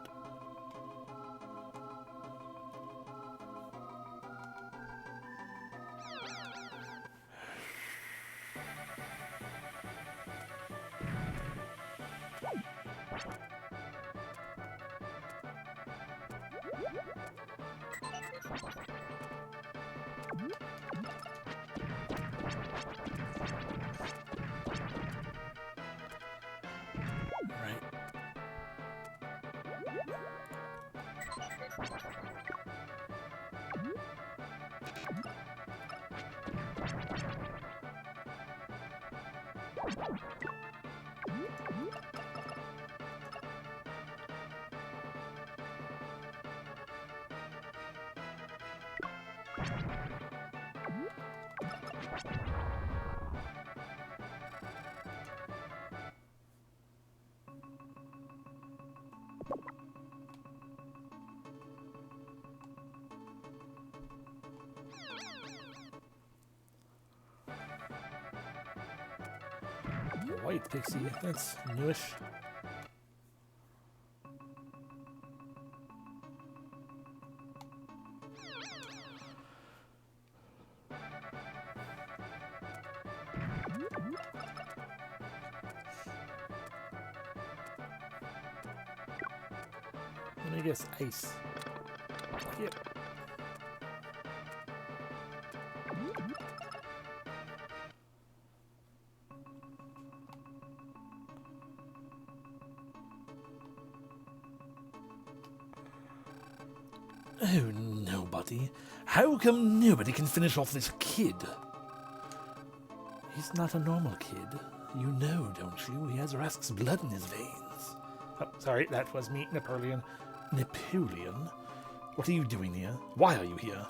White pixie, that's newish. And I guess ice. Yep. Oh, nobody. How come nobody can finish off this kid? He's not a normal kid. You know, don't you? He has Rask's blood in his veins. Oh, sorry, that was me, Napoleon. Napoleon? What are you doing here? Why are you here?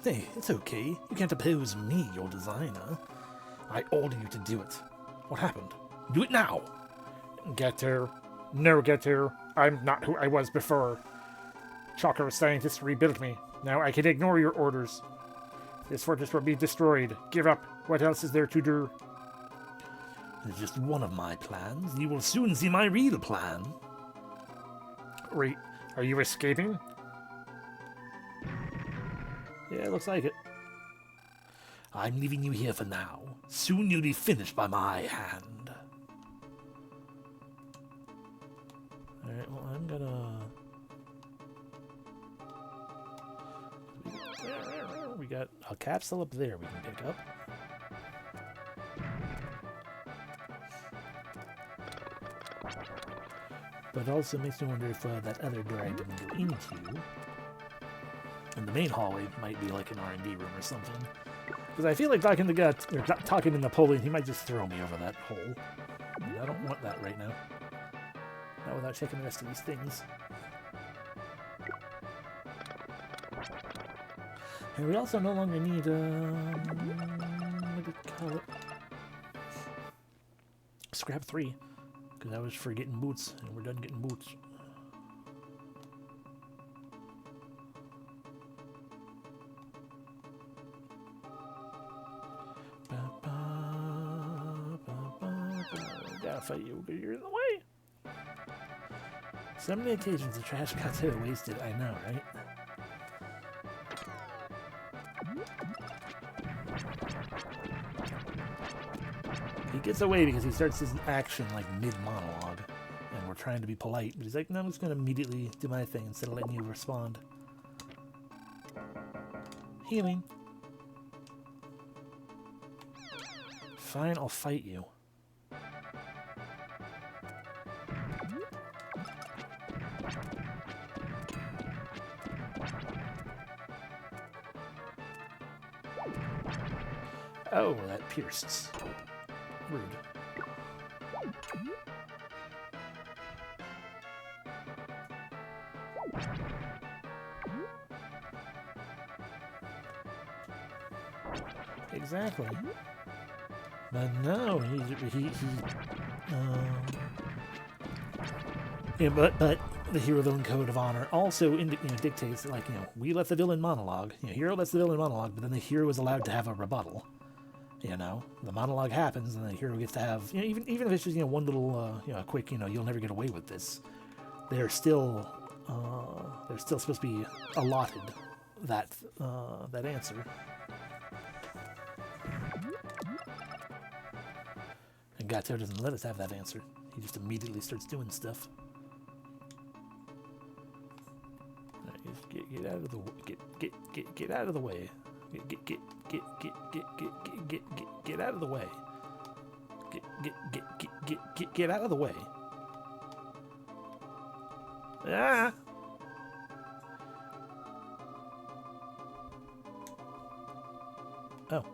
Hey, it's okay. You can't oppose me, your designer. I order you to do it. What happened? Do it now! Getter. No, Getter. I'm not who I was before. Chakra scientists rebuilt me. Now I can ignore your orders. This fortress will be destroyed. Give up. What else is there to do? It's just one of my plans. You will soon see my real plan. Wait, are you escaping? Yeah, it looks like it. I'm leaving you here for now. Soon you'll be finished by my hand. Alright, well, I'm gonna... We got a capsule up there we can pick up. But also makes me wonder if that other door I didn't go into, and the main hallway might be like an R&D room or something. Because I feel like talking to Gut, or talking to Napoleon, he might just throw me over that hole. And I don't want that right now. Not without checking the rest of these things. And we also no longer need, what do you call it? Scrap 3. Because that was for getting boots, and we're done getting boots. Gotta fight you because you're in the way. So many occasions the trash got so wasted, I know, right? He gets away because he starts his action like mid-monologue, and we're trying to be polite, but he's like, no, I'm just going to immediately do my thing instead of letting you respond. Healing. Fine, I'll fight you. Oh, that pierced. Rude. Exactly. But no, yeah, but the hero villain code of honor also dictates that, like, we let the villain monologue. Hero lets the villain monologue, but then the hero is allowed to have a rebuttal. The monologue happens, and the hero gets to have, even if it's just one little, quick, you'll never get away with this. They're still supposed to be allotted that answer. And Gato doesn't let us have that answer. He just immediately starts doing stuff. Get out of the get out of the way. Get out of the way. Get out of the way. Ah. Oh.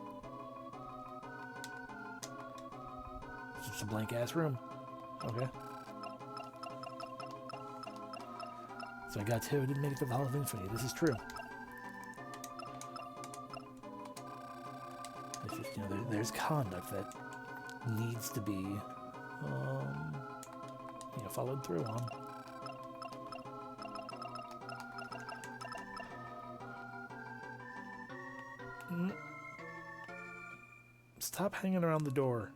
It's just a blank ass room. Okay. So I got to didn't make it to the Hall of Infamy. This is true. It's just, there's conduct that needs to be, followed through on. Stop hanging around the door.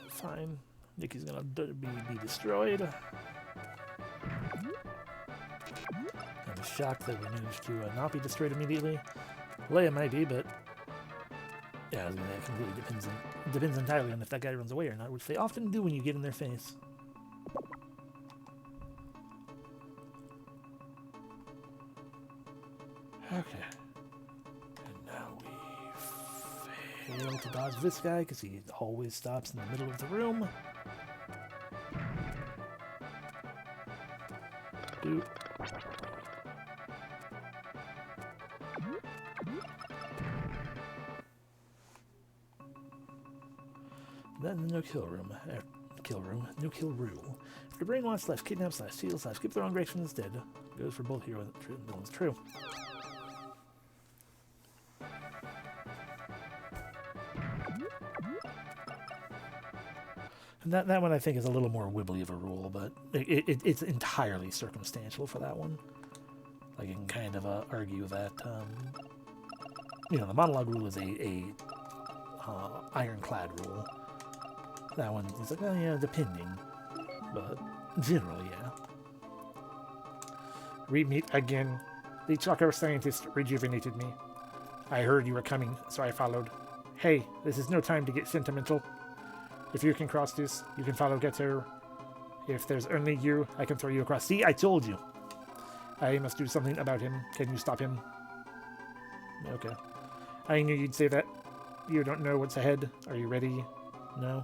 Fine. Nikki's gonna be destroyed. I'm shocked that we managed to not be destroyed immediately. Leia might be, but yeah, that completely depends entirely on if that guy runs away or not, which they often do when you get in their face. Okay. And now we fail to dodge this guy because he always stops in the middle of the room. Doop. Then the no-kill room. No kill rule. If the brainwash / kidnap / steal / keep the wrong direction instead, goes for both hero and villains. True. And that one I think is a little more wibbly of a rule, but it's entirely circumstantial for that one. Like, you can kind of argue that, the monologue rule is a ironclad rule. That one is like, oh yeah, depending. But generally, yeah. We meet again. The Choco scientist rejuvenated me. I heard you were coming, so I followed. Hey, this is no time to get sentimental. If you can cross this, you can follow Getter. If there's only you, I can throw you across. See, I told you. I must do something about him. Can you stop him? Okay. I knew you'd say that. You don't know what's ahead. Are you ready? No.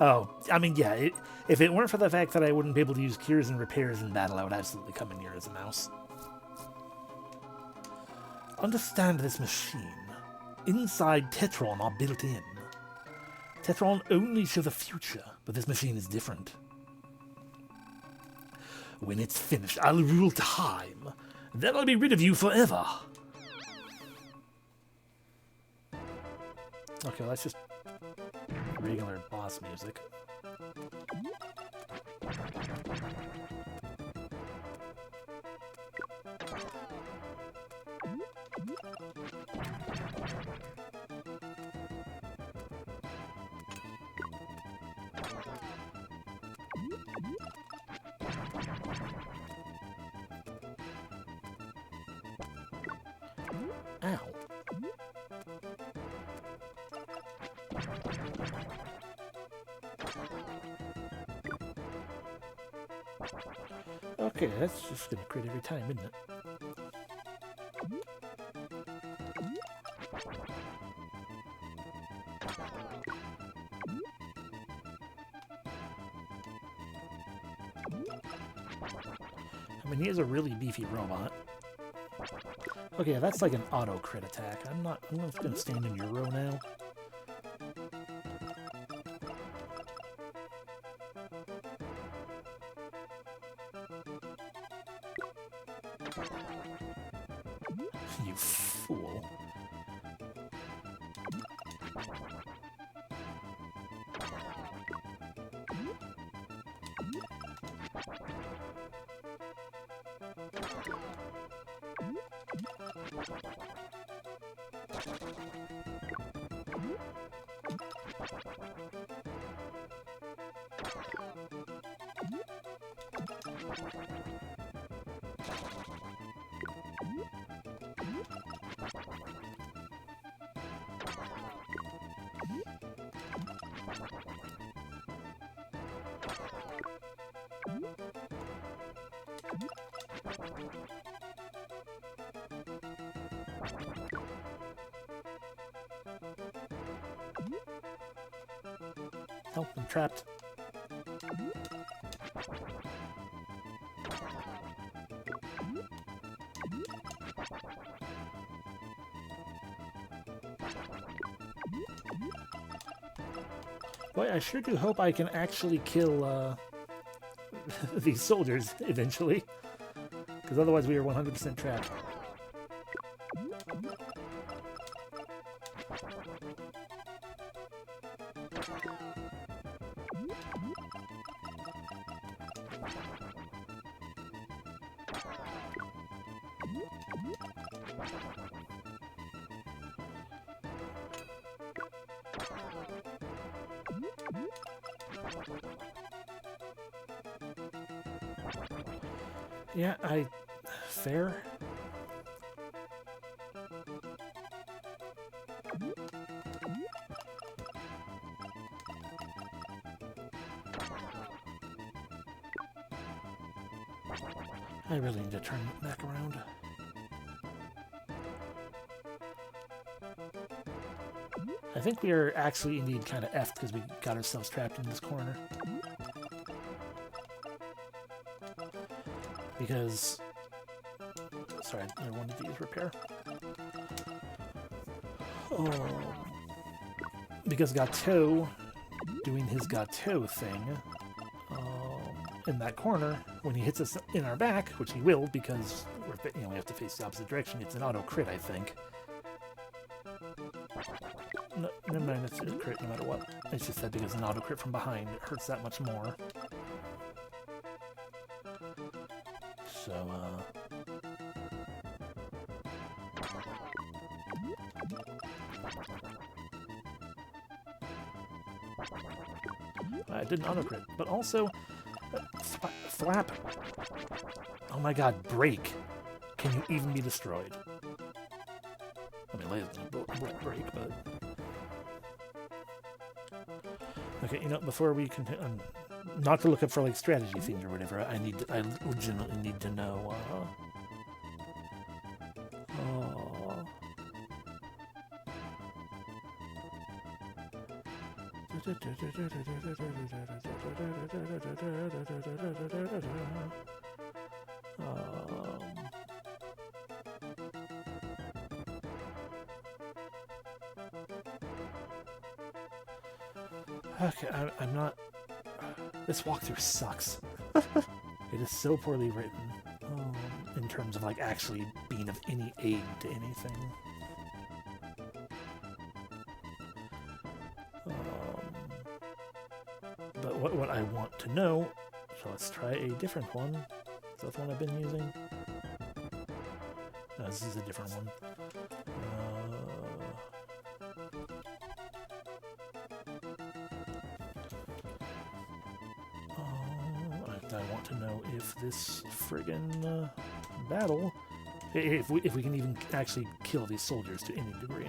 Oh, I mean, yeah, if it weren't for the fact that I wouldn't be able to use cures and repairs in battle, I would absolutely come in here as a mouse. Understand this machine. Inside Tetron are built in. Tetron only show the future, but this machine is different. When it's finished, I'll rule time. Then I'll be rid of you forever. Okay, that's just regular boss music. Ow. Okay, that's just gonna crit every time, isn't it? I mean, he is a really beefy robot. Okay, that's like an auto crit attack. I'm just gonna stand in your row now. You fool. Help, I'm trapped. Boy, I sure do hope I can actually kill these soldiers eventually, because otherwise we are 100% trapped. Yeah, fair. I really need to turn it back around. I think we are actually indeed kind of effed because we got ourselves trapped in this corner. Because... Sorry, I wanted to use repair. Oh. Because Gateau, doing his Gateau thing, in that corner, when he hits us in our back, which he will because we have to face the opposite direction, it's an auto crit, I think. No, never mind, it's a crit no matter what. It's just that because an auto crit from behind, it hurts that much more. So, I didn't auto crit, but also Flap. Oh my god, break. Can you even be destroyed? I mean, Leia's gonna break, but... Okay, you know, before we continue, not to look up for like strategy things or whatever, I legitimately need to know, Okay, I'm not... This walkthrough sucks. It is so poorly written, in terms of, like, actually being of any aid to anything. But what I want to know, so let's try a different one. Is that the one I've been using? No, this is a different one. I want to know if this friggin' battle, if we can even actually kill these soldiers to any degree.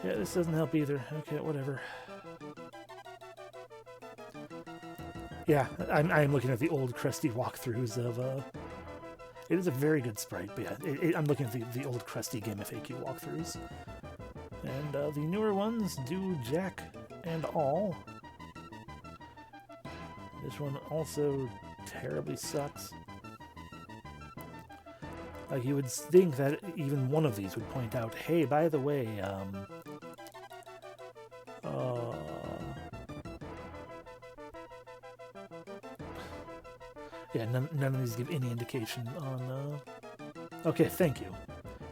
Yeah, this doesn't help either. Okay, whatever. Yeah, I'm looking at the old crusty walkthroughs of... It is a very good sprite, but yeah, I'm looking at the old crusty Game FAQ walkthroughs. And the newer ones do jack and all. This one also terribly sucks. Like, you would think that even one of these would point out, hey, by the way, yeah, none of these give any indication on, okay, thank you.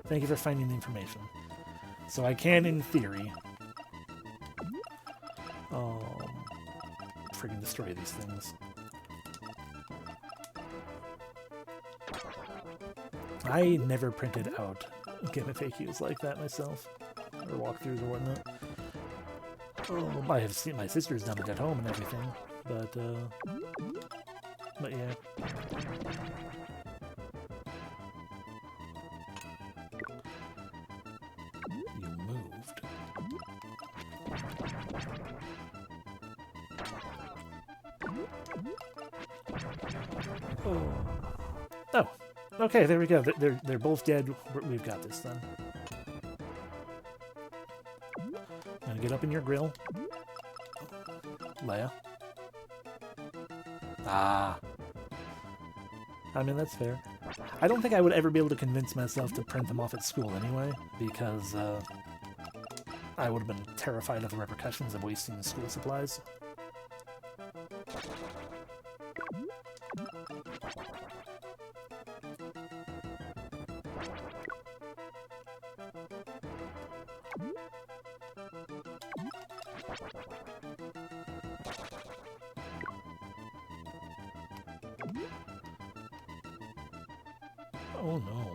Thank you for finding the information. So I can, in theory, friggin' destroy these things. I never printed out Game FAQs like that myself, or walkthroughs or whatnot. I have seen my sister's done it at home and everything, but yeah. You moved. Oh. Okay, there we go. They're both dead. We've got this then. Gonna get up in your grill. Leia. Ah. I mean, that's fair. I don't think I would ever be able to convince myself to print them off at school anyway, because I would have been terrified of the repercussions of wasting school supplies. Oh no.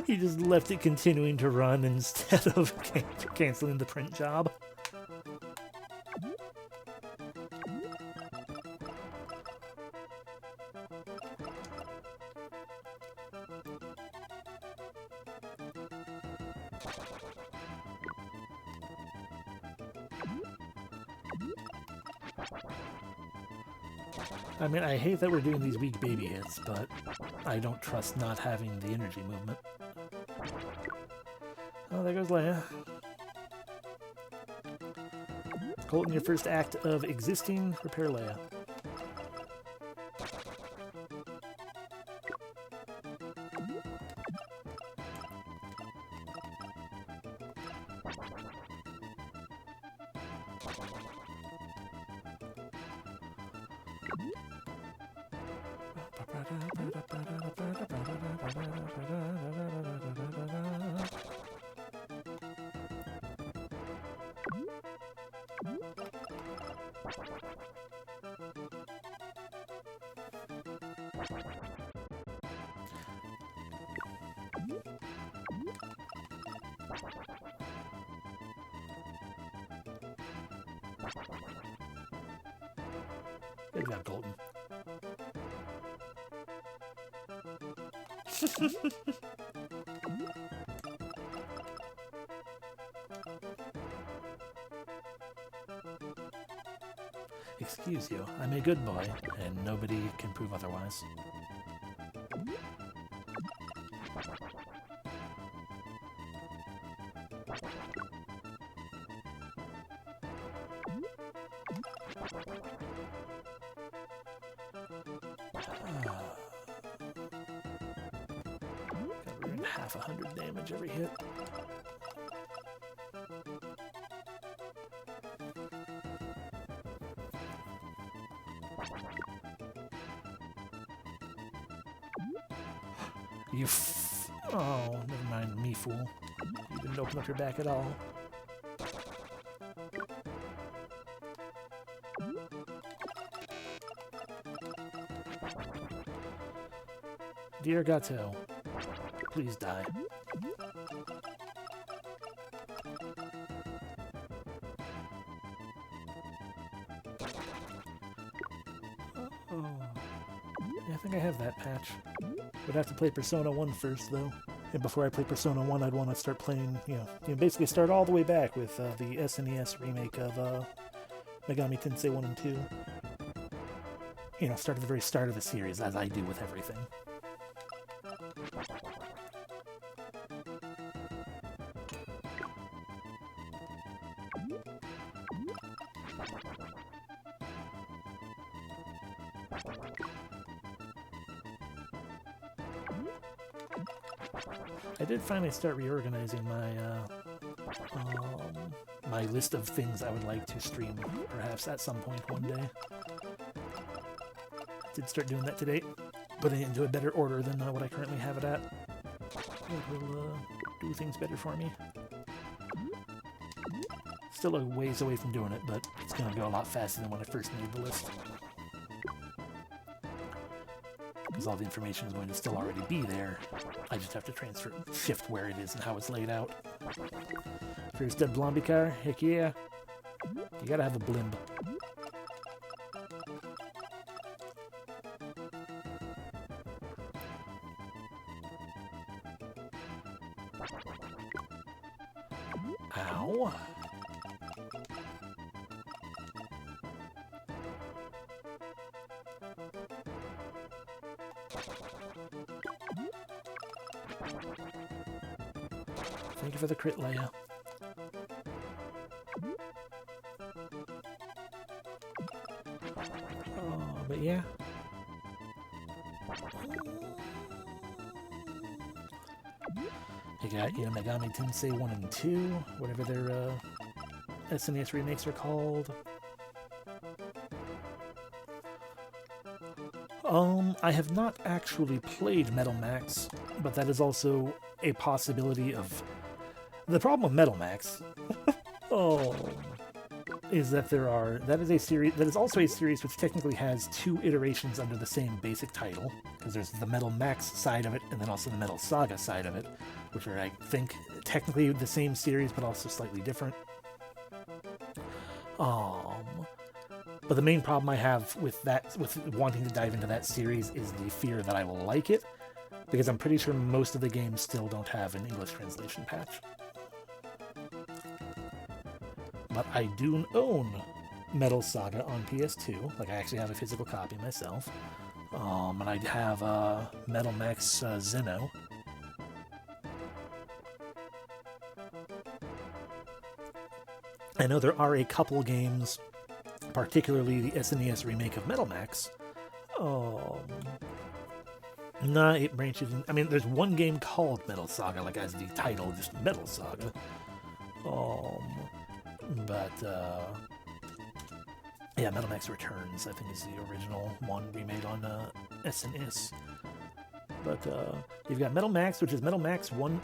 He just left it continuing to run instead of canceling the print job. I mean, I hate that we're doing these weak baby hits, but I don't trust not having the energy movement. Oh, there goes Leia. Colton, your first act of existing, repair Leia. Good job, Colton. Excuse you, I'm a good boy, and nobody can prove otherwise. Covering half 100 damage every hit. You oh, never mind me, fool. You didn't open up your back at all. Dear Gato, please die. Oh. Yeah, I think I have that patch. Would have to play Persona 1 first, though. And before I play Persona 1, I'd want to start playing, you know, basically start all the way back with the SNES remake of Megami Tensei 1 and 2. You know, start at the very start of the series, as I do with everything. I did finally start reorganizing my my list of things I would like to stream, perhaps at some point one day. Did start doing that today, putting it into a better order than what I currently have it at. It will do things better for me. Still a ways away from doing it, but it's going to go a lot faster than when I first made the list. Because all the information is going to still already be there. I just have to shift where it is and how it's laid out. First dead Blombicar, heck yeah. You gotta have a blimp. Ow. Thank you for the crit, Leia. Oh, but yeah. You got, you know, Megami Tensei 1 and 2, whatever their SNES remakes are called. I have not actually played Metal Max, but that is also a possibility of... The problem with Metal Max is that that is a series that is also a series which technically has two iterations under the same basic title, because there's the Metal Max side of it and then also the Metal Saga side of it, which are, I think, technically the same series but also slightly different. But the main problem I have with wanting to dive into that series is the fear that I will like it, because I'm pretty sure most of the games still don't have an English translation patch. But I do own Metal Saga on PS2, like I actually have a physical copy myself. And I have Metal Max Zeno. I know there are a couple games, particularly the SNES remake of Metal Max. It branches in. I mean, there's one game called Metal Saga, like as the title, just Metal Saga. Yeah, Metal Max Returns, I think, is the original one remade on SNES. But you've got Metal Max, which is Metal Max 1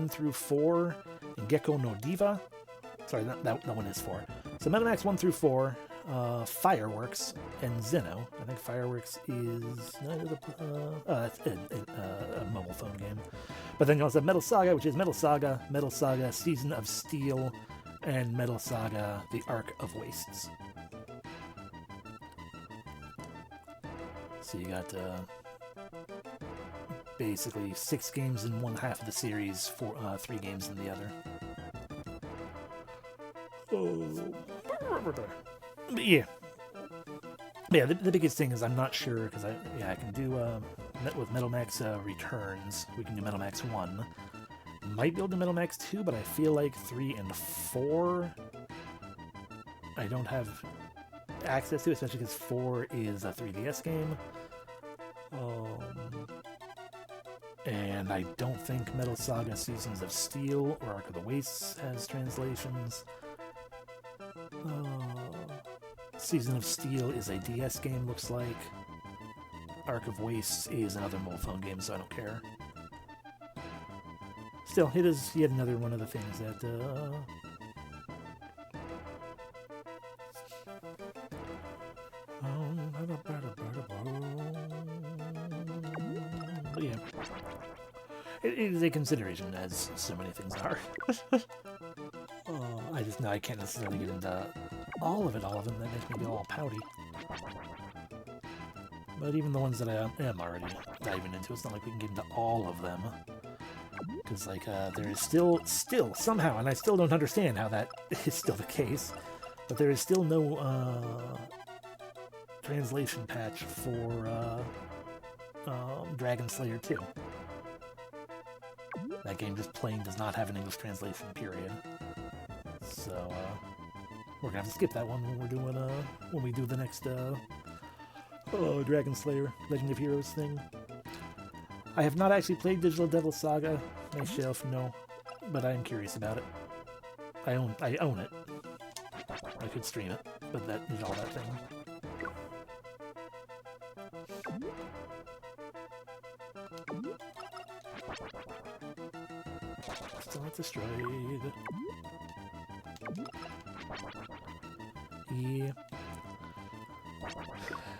through 4, and Gecko no Diva. Sorry, that one is 4. So Metal Max 1 through 4, Fireworks, and Zeno. I think Fireworks is that's a mobile phone game. But then you also have Metal Saga, which is Metal Saga, Season of Steel, and Metal Saga: The Arc of Wastes. So you got basically 6 games in one half of the series, 3 games in the other. But yeah. Yeah, the biggest thing is I'm not sure, because I can do, with Metal Max Returns, we can do Metal Max 1. Might be able to do Metal Max 2, but I feel like 3 and 4 I don't have access to, especially because 4 is a 3DS game. And I don't think Metal Saga Seasons of Steel or Arc of the Wastes has translations. Season of Steel is a DS game, looks like. Arc of Wastes is another mobile phone game, so I don't care. Still, it is yet another one of the things that, but yeah. It is a consideration, as so many things are. I just know I can't necessarily get into all of them. That makes me get all pouty. But even the ones that I am already diving into, it's not like we can get into all of them. Because, like, there is still, somehow, and I still don't understand how that is still the case, but there is still no, translation patch for, Dragon Slayer 2. That game just plain does not have an English translation, period. So, we're gonna have to skip that one when we're doing, when we do the next, Dragon Slayer Legend of Heroes thing. I have not actually played Digital Devil Saga. Nice shelf, no, but I am curious about it. I own it. I could stream it, but that is all that thing. Still not destroyed. Yeah.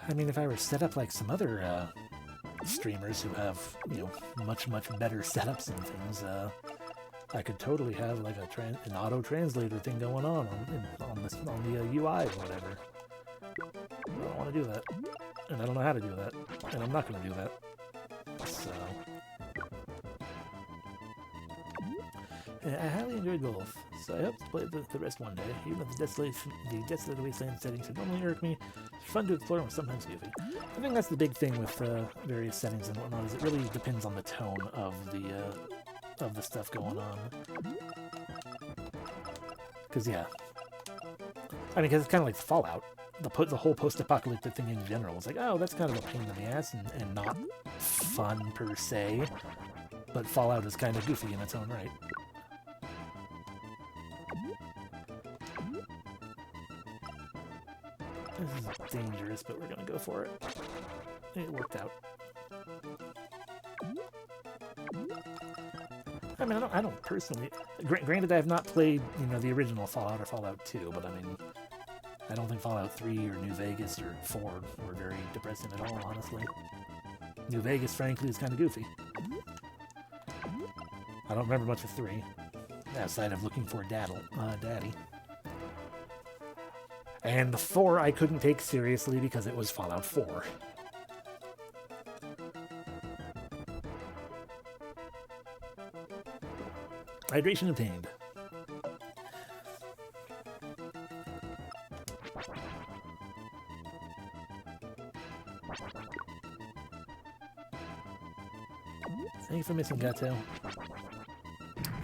I mean, if I were set up like some other streamers who have, you know, much better setups and things, I could totally have like an auto translator thing going on the UI or whatever. I don't want to do that, and I don't know how to do that, and I'm not going to do that. So, I highly enjoyed both. So I hope to play the rest one day, even if the Desolate Wasteland setting should normally irk me. It's fun to explore and sometimes goofy. I think that's the big thing with various settings and whatnot, is it really depends on the tone of the stuff going on. Because, yeah. I mean, because it's kind of like Fallout. The whole post-apocalyptic thing in general is like, oh, that's kind of a pain in the ass and not fun per se. But Fallout is kind of goofy in its own right. This is dangerous, but we're gonna go for it. It worked out. I mean, I don't personally... Granted, I have not played, you know, the original Fallout or Fallout 2, but I mean, I don't think Fallout 3 or New Vegas or 4 were very depressing at all, honestly. New Vegas, frankly, is kind of goofy. I don't remember much of 3, outside of looking for Daddy. And the 4 I couldn't take seriously because it was Fallout 4. Hydration obtained. Thank you for missing, Gato.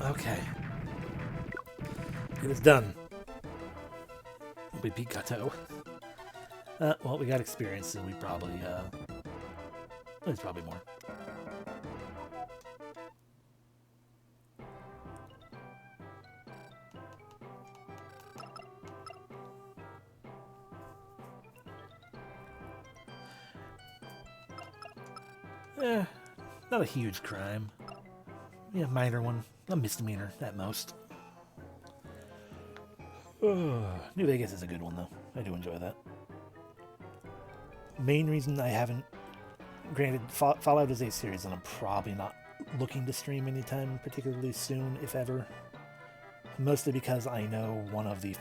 Okay. It is done. We beat Gato. Well, we got experience, so we probably, there's probably more. Not a huge crime. Yeah, minor one. A misdemeanor, at most. New Vegas is a good one, though. I do enjoy that. Main reason I haven't... Granted, Fallout is a series, and I'm probably not looking to stream anytime particularly soon, if ever. Mostly because I know one of the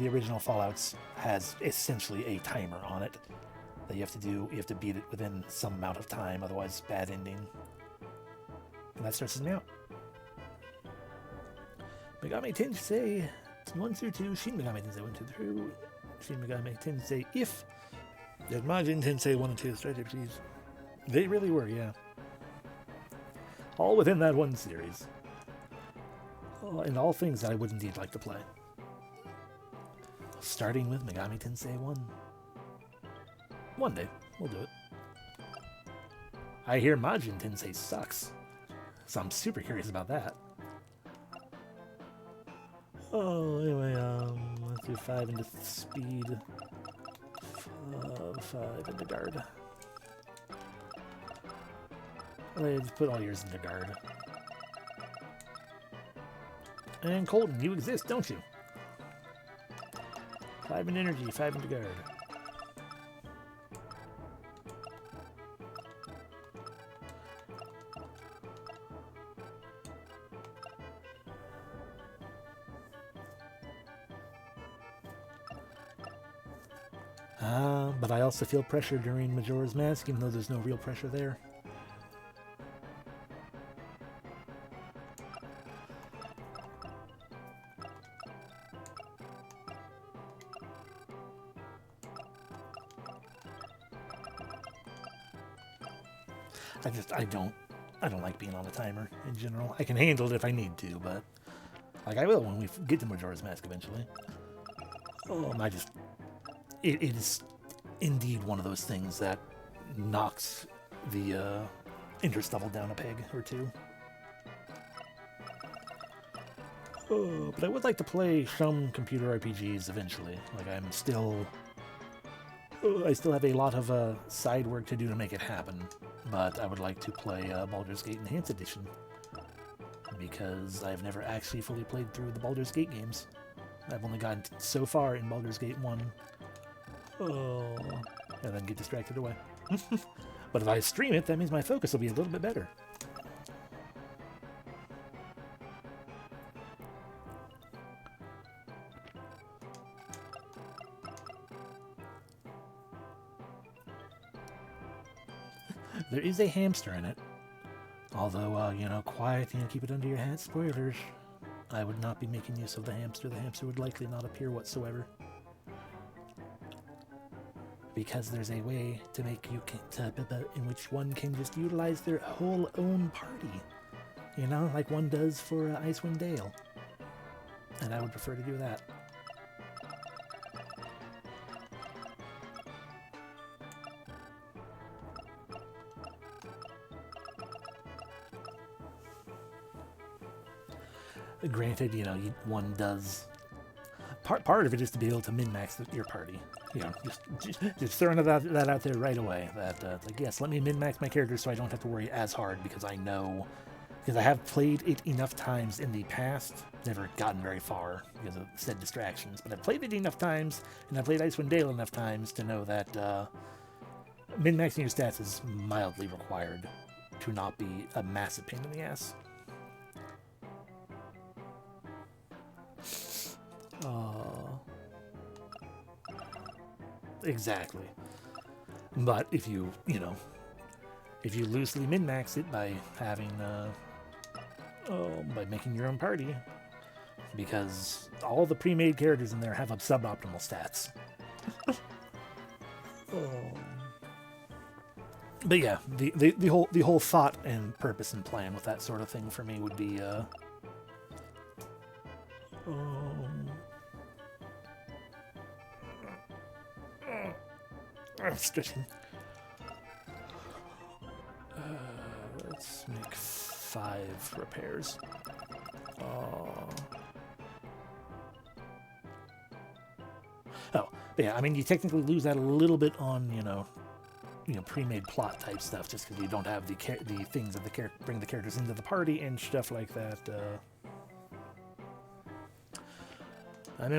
original Fallouts has essentially a timer on it that you have to beat it within some amount of time, otherwise bad ending. And that stresses me out. Megami Tensei 1 through 2, Shin Megami Tensei 1 through Shin Megami Tensei If that Majin Tensei 1 and 2 strategies. They really were, yeah. All within that one series. And all things that I would indeed like to play. Starting with Megami Tensei 1. One day, we'll do it. I hear Majin Tensei sucks, so I'm super curious about that. Oh, anyway, let's do 5 into speed. 5 into guard. Let's put all yours into guard. And Colton, you exist, don't you? 5 in energy, 5 into guard. But I also feel pressure during Majora's Mask, even though there's no real pressure there. I don't like being on a timer in general. I can handle it if I need to, but like I will when we get to Majora's Mask eventually. It is indeed one of those things that knocks the interest level down a peg or two. But I would like to play some computer RPGs eventually. Like I still have a lot of side work to do to make it happen. But I would like to play Baldur's Gate Enhanced Edition, because I've never actually fully played through the Baldur's Gate games. I've only gotten so far in Baldur's Gate 1, and then get distracted away. But if I stream it, that means my focus will be a little bit better. There is a hamster in it. Although, quiet, keep it under your hat. Spoilers. I would not be making use of the hamster. The hamster would likely not appear whatsoever. Because there's a way to make in which one can just utilize their whole own party. Like one does for Icewind Dale. And I would prefer to do that. Granted, one does. Part of it is to be able to min-max your party. Just throwing that out there right away. That it's like, yes, let me min-max my characters so I don't have to worry as hard, because I have played it enough times in the past, never gotten very far because of said distractions, but I've played it enough times, and I've played Icewind Dale enough times to know that min-maxing your stats is mildly required to not be a massive pain in the ass. Exactly. But if you loosely min-max it by having, by making your own party, because all the pre-made characters in there have suboptimal stats. But yeah, the whole thought and purpose and plan with that sort of thing for me would be, I'm stretching. Let's make 5 repairs. But yeah, you technically lose that a little bit on, pre-made plot type stuff, just because you don't have the things that bring the characters into the party and stuff like that.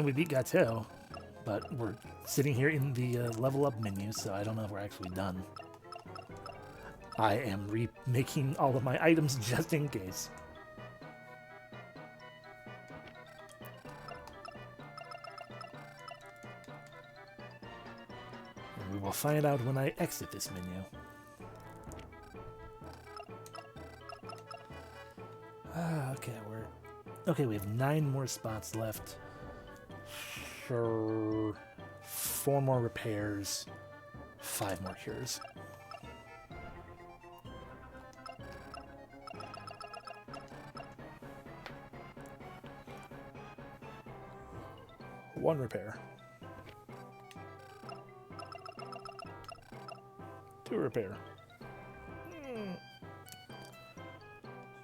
We beat Gato, but we're sitting here in the level up menu, so I don't know if we're actually done. I am remaking all of my items just in case. We will find out when I exit this menu. Okay, we have 9 more spots left. Sure. 4 more repairs. 5 more cures. One repair. 2 repair.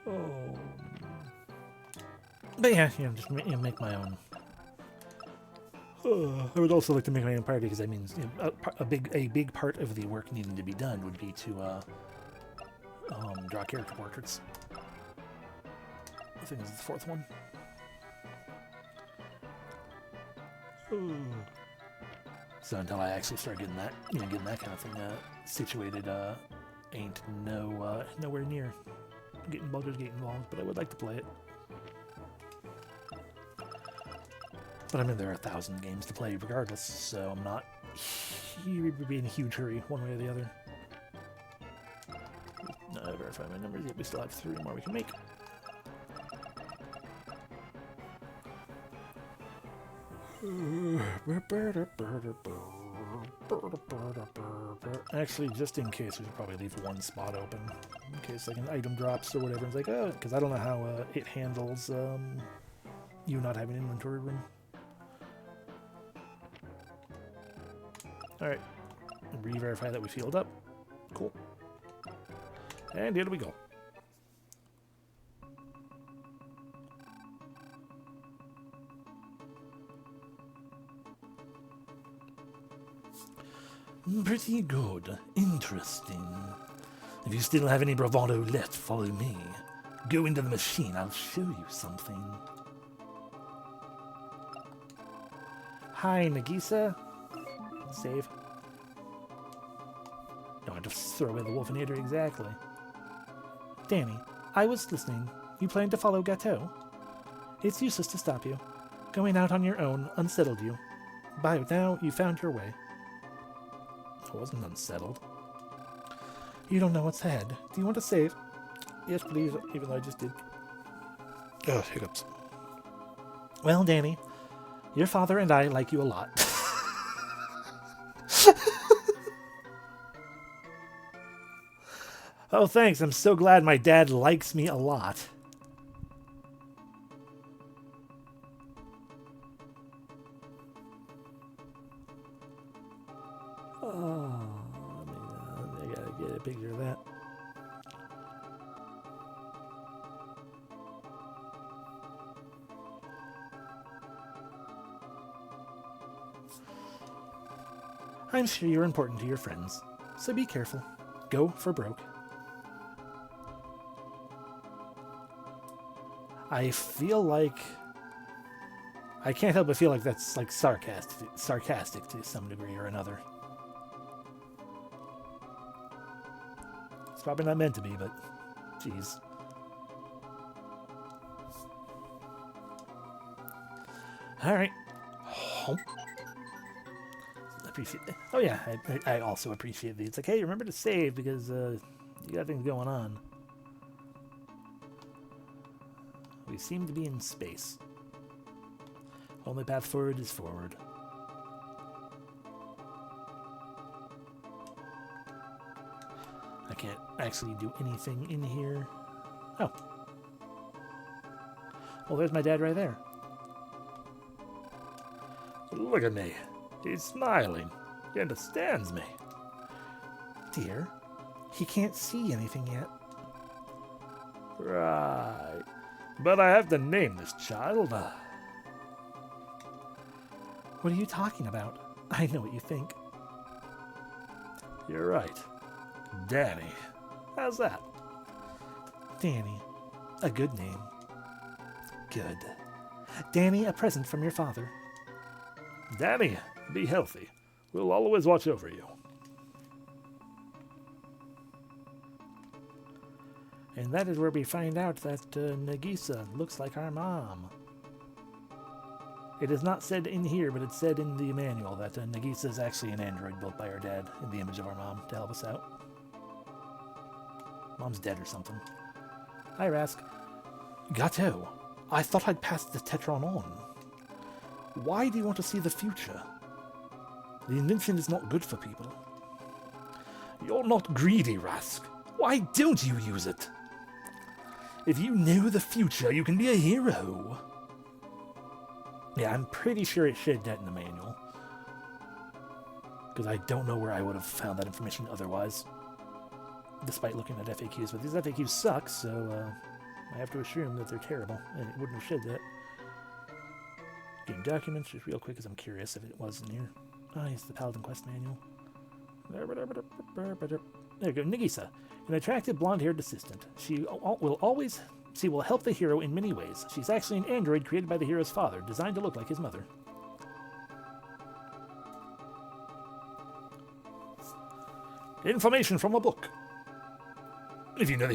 Oh. But yeah, just make my own. I would also like to make my own party because that means a big part of the work needing to be done would be to draw character portraits. I think this is the 4th one. So until I actually start getting that, getting that kind of thing situated, ain't nowhere near getting Baldur's Gate involved. But I would like to play it. But I mean, there are 1,000 games to play regardless, so I'm not be in a huge hurry one way or the other. Verify my numbers. Yep, we still have 3 more we can make. Actually, just in case, we should probably leave 1 spot open in case like an item drops or whatever. It's like, oh, because I don't know how it handles you not having inventory room. All right, re-verify that we filled up. Cool. And here we go. Pretty good. Interesting. If you still have any bravado left, follow me. Go into the machine. I'll show you something. Hi, Nagisa. Save. Don't just throw away the Wolfinator exactly. Danny, I was listening. You plan to follow Gateau? It's useless to stop you. Going out on your own unsettled you. By now, you found your way. I wasn't unsettled. You don't know what's ahead. Do you want to save? Yes, please, even though I just did. Oh, hiccups. Well, Danny, your father and I like you a lot. Oh, thanks. I'm so glad my dad likes me a lot. Oh, I gotta get a picture of that. I'm sure you're important to your friends, so be careful. Go for broke. I feel like... I can't help but feel like that's like sarcastic to some degree or another. It's probably not meant to be, but jeez. All right. Appreciate that. Oh yeah, I also appreciate these. It's like, hey, remember to save because you got things going on. We seem to be in space. Only path forward is forward. I can't actually do anything in here. Oh. Well, there's my dad right there. Look at me. He's smiling. He understands me. Dear, he can't see anything yet. Right. But I have to name this child. What are you talking about? I know what you think. You're right. Danny. How's that? Danny. A good name. Good. Danny, a present from your father. Danny, be healthy. We'll always watch over you. And that is where we find out that Nagisa looks like our mom. It is not said in here, but it's said in the manual that Nagisa is actually an android built by our dad in the image of our mom to help us out. Mom's dead or something. Hi, Rask. Gato, I thought I'd passed the Tetron on. Why do you want to see the future? The invention is not good for people. You're not greedy, Rask. Why don't you use it? If you know the future, you can be a hero. Yeah, I'm pretty sure it said that in the manual. Because I don't know where I would have found that information otherwise. Despite looking at FAQs. But these FAQs suck, so I have to assume that they're terrible. And it wouldn't have said that. Game documents, just real quick, because I'm curious if it was in here. Oh, it's the Paladin Quest manual. There we go, Nagisa. An attractive blonde-haired assistant. She will help the hero in many ways. She's actually an android created by the hero's father, designed to look like his mother. Information from a book. If you know the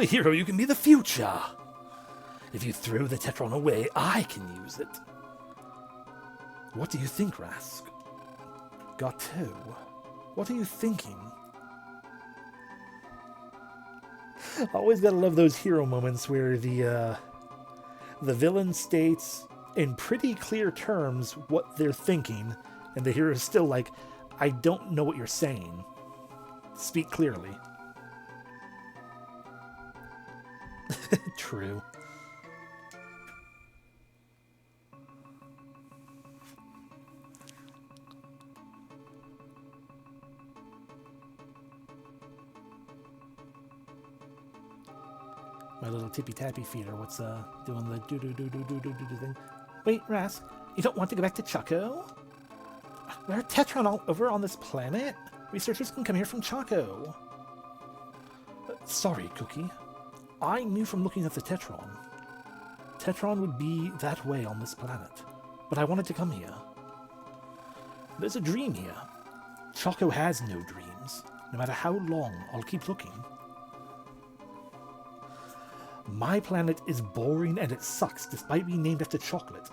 hero, you can be the future. If you throw the Tetron away, I can use it. What do you think, Rask? Gato, what are you thinking? Always gotta love those hero moments where the villain states in pretty clear terms what they're thinking, and the hero is still like, I don't know what you're saying. Speak clearly. True. My little tippy-tappy feet are what's doing the do-do-do-do-do-do-do thing. Wait, Rask, you don't want to go back to Choco? There are Tetron all over on this planet? Researchers can come here from Choco. Sorry, Cookie. I knew from looking at the Tetron. Tetron would be that way on this planet. But I wanted to come here. There's a dream here. Choco has no dreams. No matter how long, I'll keep looking. My planet is boring and it sucks despite being named after chocolate.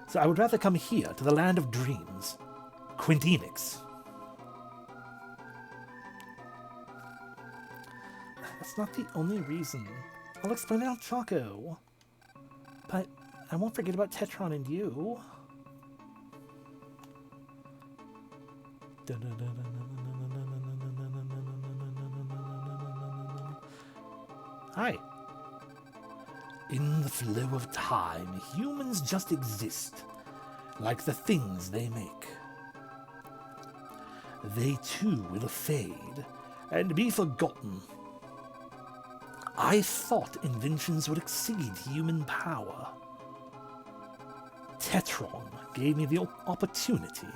So I would rather come here to the land of dreams. Quintinix. That's not the only reason. I'll explain it on Choco. But I won't forget about Tetron and you. Hi. In the flow of time, humans just exist, like the things they make. They too will fade and be forgotten. I thought inventions would exceed human power. Tetron gave me the opportunity.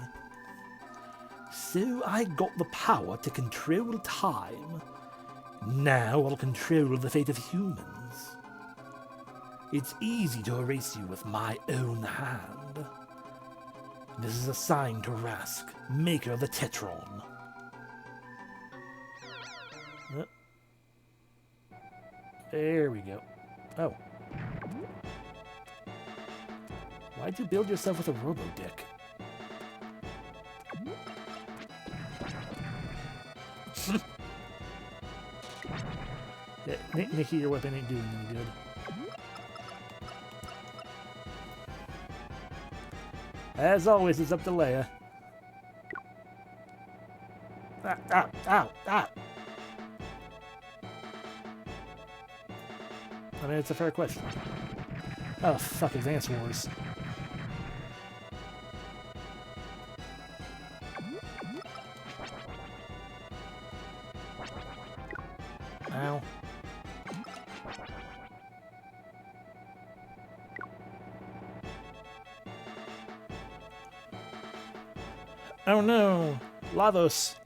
So I got the power to control time. Now I'll control the fate of humans. It's easy to erase you with my own hand. This is a sign to Rask, maker of the Tetron. There we go. Oh. Why'd you build yourself with a robo-dick? Yeah, Nikki, your weapon ain't doing any good. As always, it's up to Leia. Ow, ow, ow! I mean, it's a fair question. Oh, fuck, Advance Wars. Ow. Oh no! Lavos!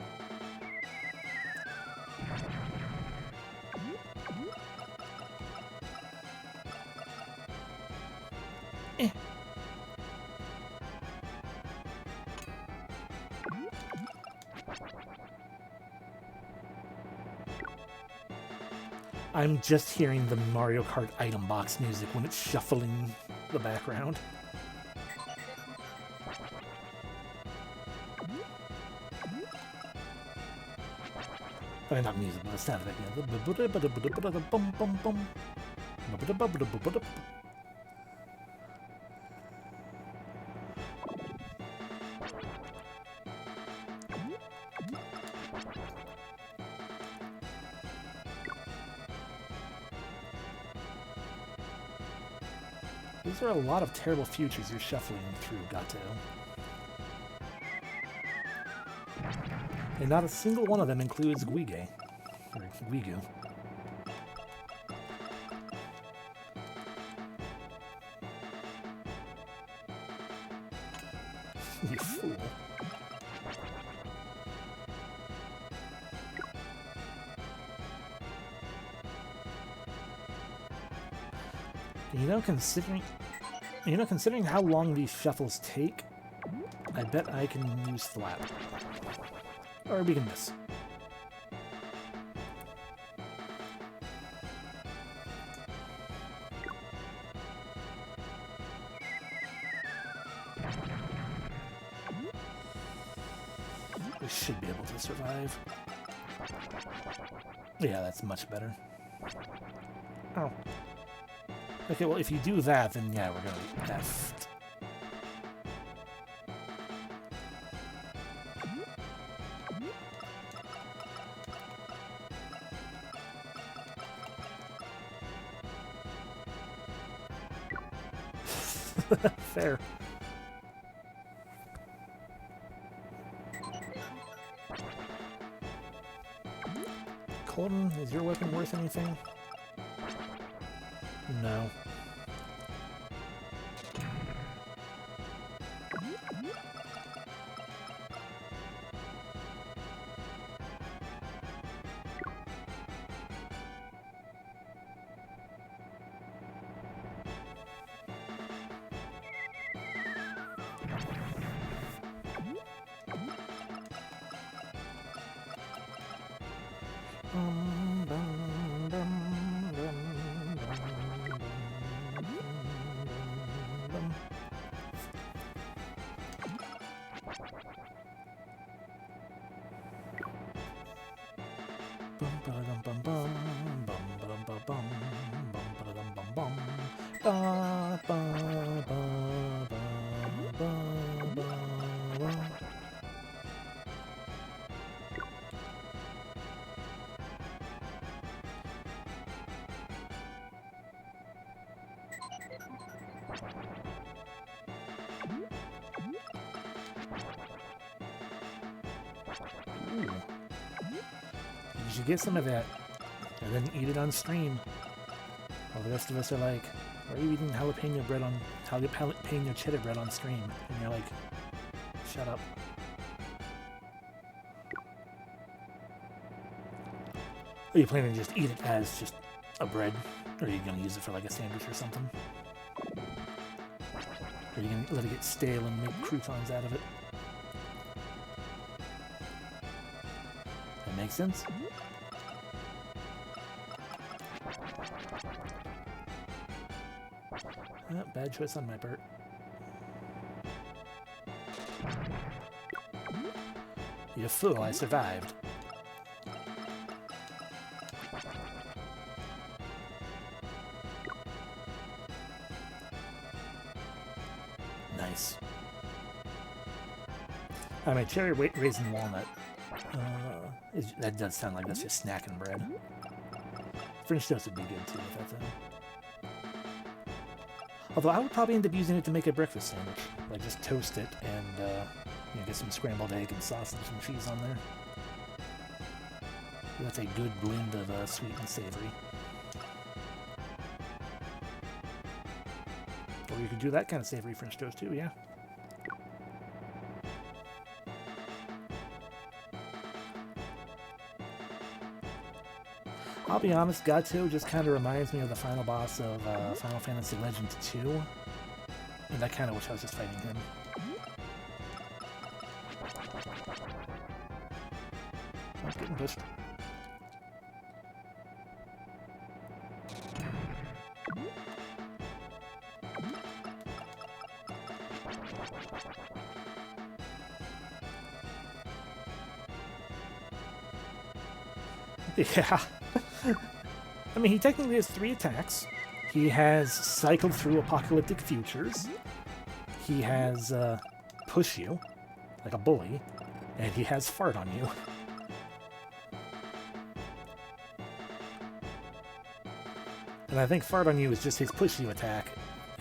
I'm just hearing the Mario Kart item box music when it's shuffling the background. I mean, not music, but the sound effect. These are a lot of terrible futures you're shuffling through, Gato. And not a single one of them includes Guige. Or Guigu. You fool. Considering how long these shuffles take, I bet I can use flap. Or we can miss. We should be able to survive. Yeah, that's much better. Oh. Okay, well, if you do that, then yeah, we're gonna be effed. Fair. Colton, is your weapon worth anything? No. You should get some of that and then eat it on stream. While the rest of us are like, why are you eating jalapeno cheddar bread on stream? And you're like, shut up. Are you planning to just eat it as just a bread? Or are you going to use it for like a sandwich or something? Or are you going to let it get stale and make croutons out of it? That makes sense. Bad choice on my part. You fool, I survived. Nice. I mean, cherry raisin walnut. That does sound like that's just snacking bread. French toast would be good too if that's it. Although I would probably end up using it to make a breakfast sandwich. Like just toast it and get some scrambled egg and sausage and cheese on there. That's a good blend of sweet and savory. Or you could do that kind of savory French toast too, yeah. I'll be honest, Gato just kind of reminds me of the final boss of Final Fantasy Legend 2. And I kind of wish I was just fighting him. I'm getting pushed. Yeah. I mean, he technically has 3 attacks. He has cycled through apocalyptic futures. He has push you, like a bully. And he has fart on you. And I think fart on you is just his push you attack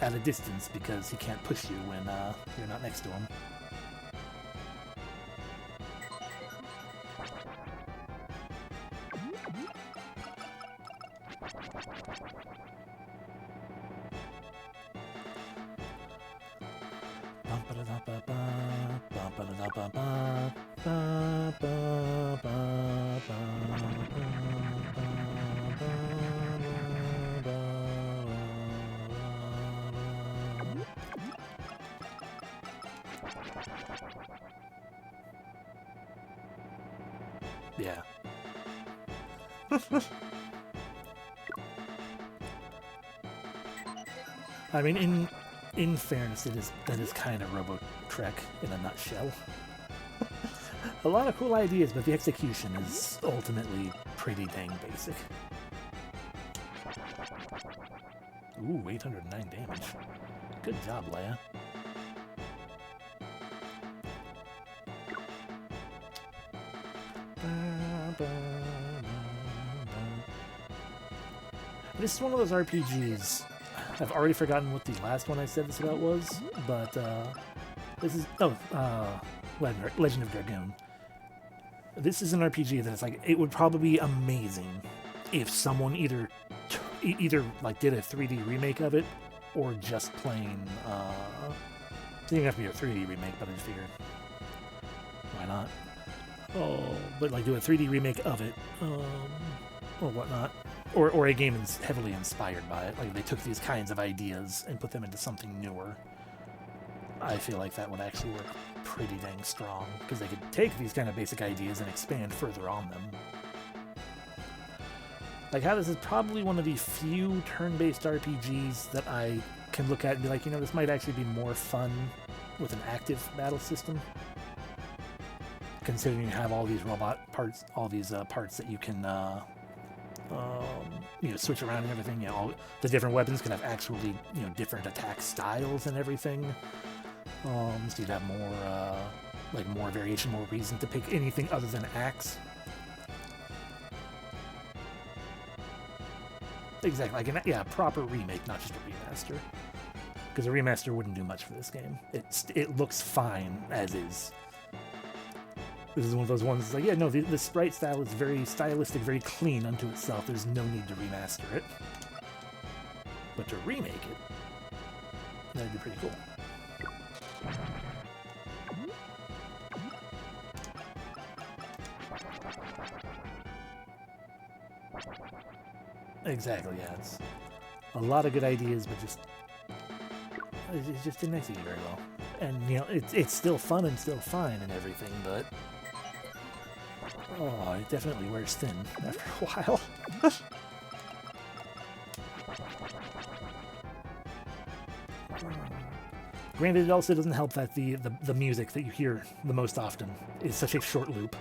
at a distance because he can't push you when you're not next to him. Yeah. I mean, in fairness, that is kind of Robotrek in a nutshell. A lot of cool ideas, but the execution is ultimately pretty dang basic. Ooh, 809 damage. Good job, Leia. This is one of those RPGs. I've already forgotten what the last one I said this about was, but this is Legend of Dragoon. This is an RPG that it's like it would probably be amazing if someone either like did a 3D remake of it or just plain. It didn't have to be a 3D remake, but I just figured why not? Oh, but like do a 3D remake of it, or whatnot. Or a game is heavily inspired by it. Like they took these kinds of ideas and put them into something newer. I feel like that would actually work pretty dang strong because they could take these kind of basic ideas and expand further on them. Like how this is probably one of the few turn-based RPGs that I can look at and be like, you know, this might actually be more fun with an active battle system. Considering you have all these robot parts, all these parts that you can you know, switch around and everything. You know, all the different weapons can have actually, you know, different attack styles and everything. So you'd have more, like more variation, more reason to pick anything other than axe. Exactly, like a proper remake, not just a remaster. Because a remaster wouldn't do much for this game. It looks fine as is. This is one of those ones that's like, yeah, no, the sprite style is very stylistic, very clean unto itself. There's no need to remaster it. But to remake it, that'd be pretty cool. Exactly, yeah. It's a lot of good ideas, but it just didn't execute very well. And, you know, it's still fun and still fine and everything, but oh, it definitely wears thin after a while. Granted, it also doesn't help that the music that you hear the most often is such a short loop.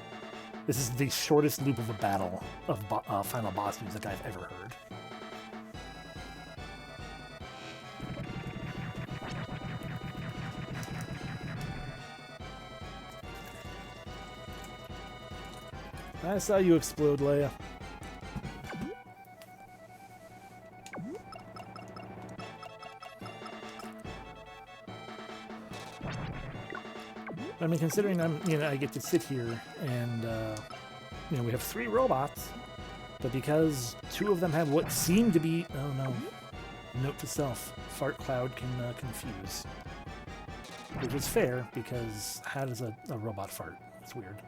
This is the shortest loop of a battle of final boss music I've ever heard. I saw you explode, Leia. I mean, considering I get to sit here and, you know, we have 3 robots, but because 2 of them have what seem to be, oh no, note to self, fart cloud can confuse. Which is fair, because how does a robot fart? It's weird.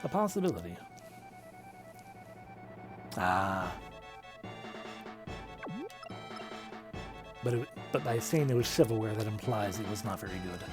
A possibility. Ah. But by saying it was shovelware, that implies it was not very good.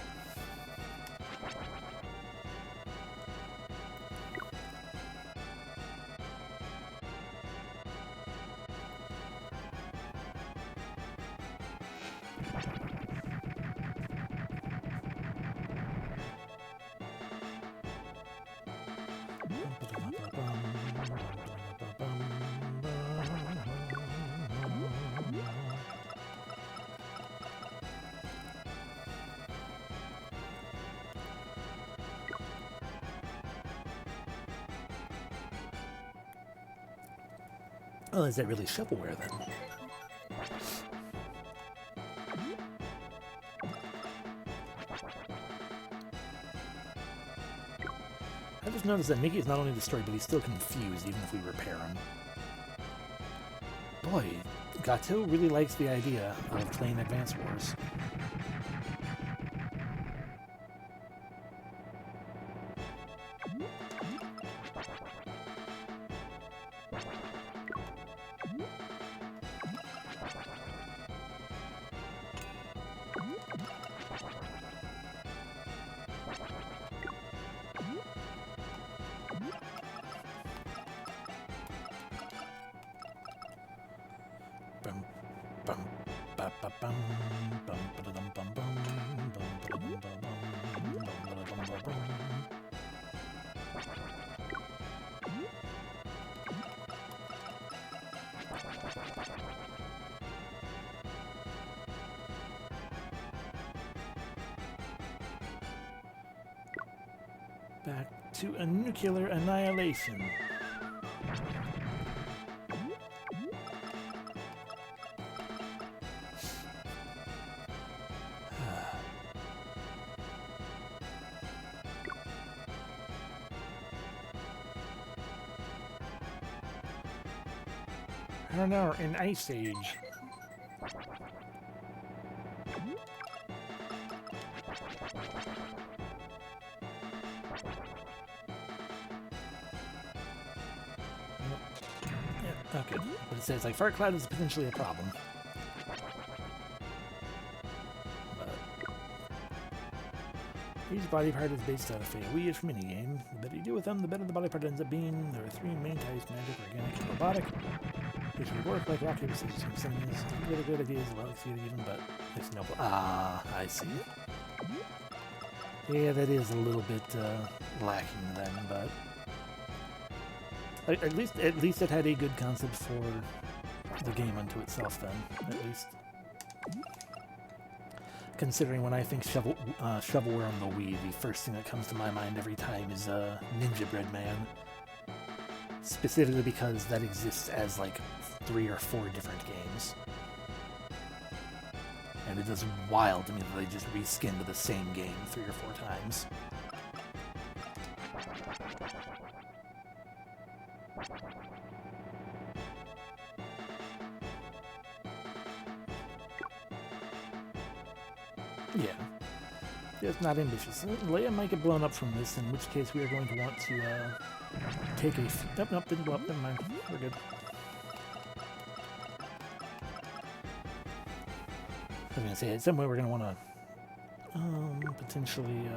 Oh, is that really shovelware then? I just noticed that Mickey is not only destroyed, but he's still confused, even if we repair him. Boy, Gato really likes the idea of playing Advance Wars. Back to a nuclear annihilation. I don't know, in Ice Age. Yeah, okay. But it says, like, Fart Cloud is potentially a problem. Each body part is based on a Fey-ish minigame. The better you do with them, the better the body part ends up being. There are three main types: magic, organic, and robotic. Which would work like rock, paper, scissors, and cinemas. Really good ideas, well executed even, but there's no... Ah, I see. Yeah, that is a little bit lacking then, but... At least it had a good concept for the game unto itself then, at least. Considering when I think shovelware on the Wii, the first thing that comes to my mind every time is Ninja Bread Man. Specifically because that exists as like 3 or 4 different games. And it is wild to me that they just reskinned the same game 3 or 4 times. Yeah. It's not ambitious. Leia might get blown up from this, in which case we are going to want to take a... Nope, didn't blow up. Never mind. We're good. I was going to say, at some point we're going to want to potentially...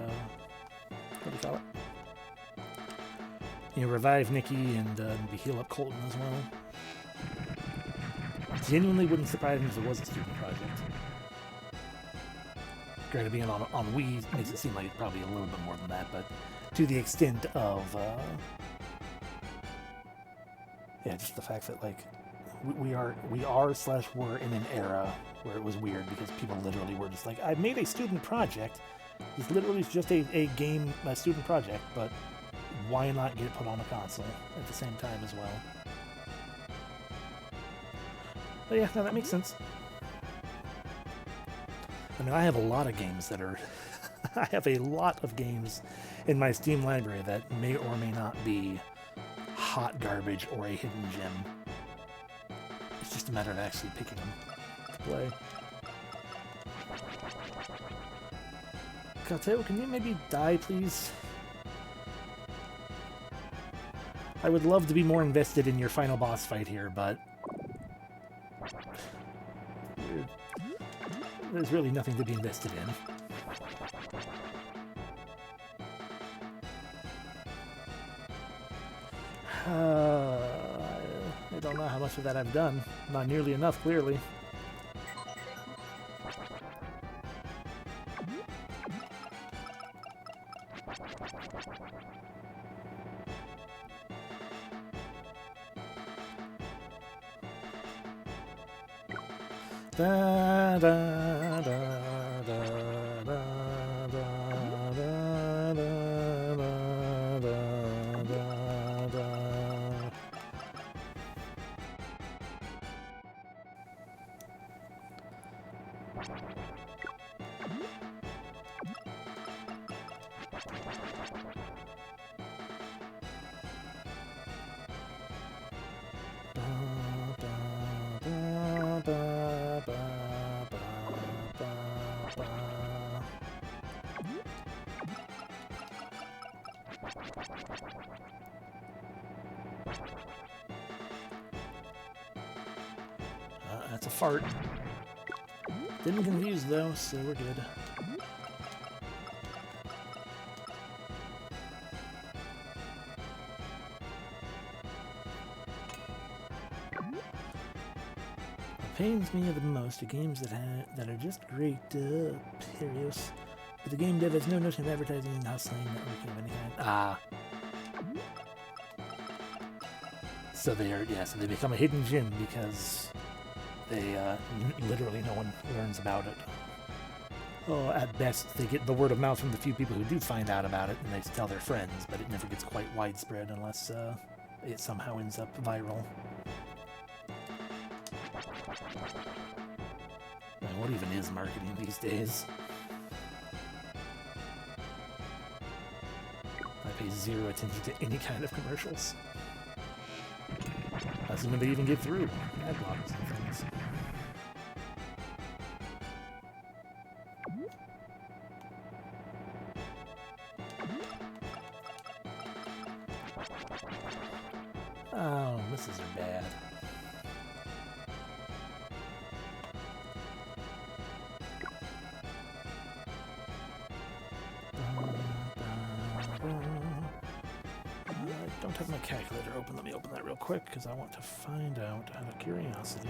what do you call it? You know, revive Nikki and maybe heal up Colton as well. Genuinely wouldn't surprise me if it was a student project. Granted, being on Wii makes it seem like it's probably a little bit more than that, but to the extent of, yeah, just the fact that, like, we are / were in an era where it was weird because people literally were just like, I made a student project. It's literally just a student project, but why not get it put on a console at the same time as well? But yeah, no, that makes sense. I mean, I have a lot of games that are... I have a lot of games in my Steam library that may or may not be hot garbage or a hidden gem. It's just a matter of actually picking them to play. Kateo, can you maybe die, please? I would love to be more invested in your final boss fight here, but... there's really nothing to be invested in. I don't know how much of that I've done. Not nearly enough, clearly. Da, da, da, da, da, da, da, da, da, da, da. That's a fart. Didn't confuse though, so we're good. What pains me the most are games that are just great, Perios. But the game dev has no notion of advertising, hustling, networking of any kind. So they become a hidden gem because they, literally no one learns about it. Oh, at best, they get the word of mouth from the few people who do find out about it, and they tell their friends, but it never gets quite widespread unless, it somehow ends up viral. Man, what even is marketing these days? I pay zero attention to any kind of commercials. Assuming they even get through ad blockers and things. Oh, misses are bad. I don't have my calculator open. Let me open that real quick because I want to find out out of curiosity.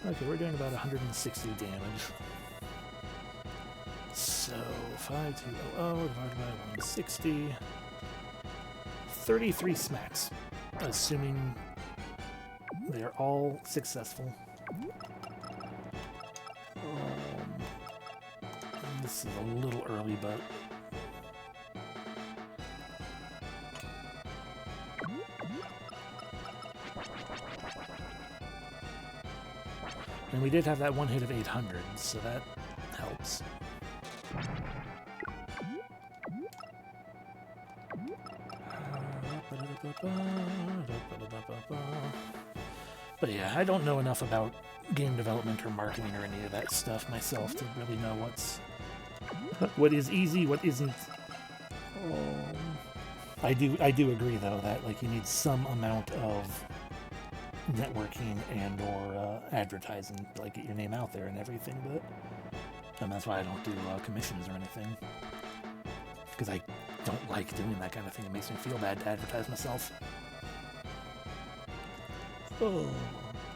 Okay, we're doing about 160 damage. So 5200 divided by 160. 33 smacks, assuming they are all successful. This is a little early, but and we did have that one hit of 800, so that helps. But yeah, I don't know enough about game development or marketing or any of that stuff myself to really know what is easy, what isn't. I do agree though that like you need some amount of networking and or advertising to like get your name out there and everything, but and that's why I don't do commissions or anything, because I don't like doing that kind of thing. It makes me feel bad to advertise myself. Oh.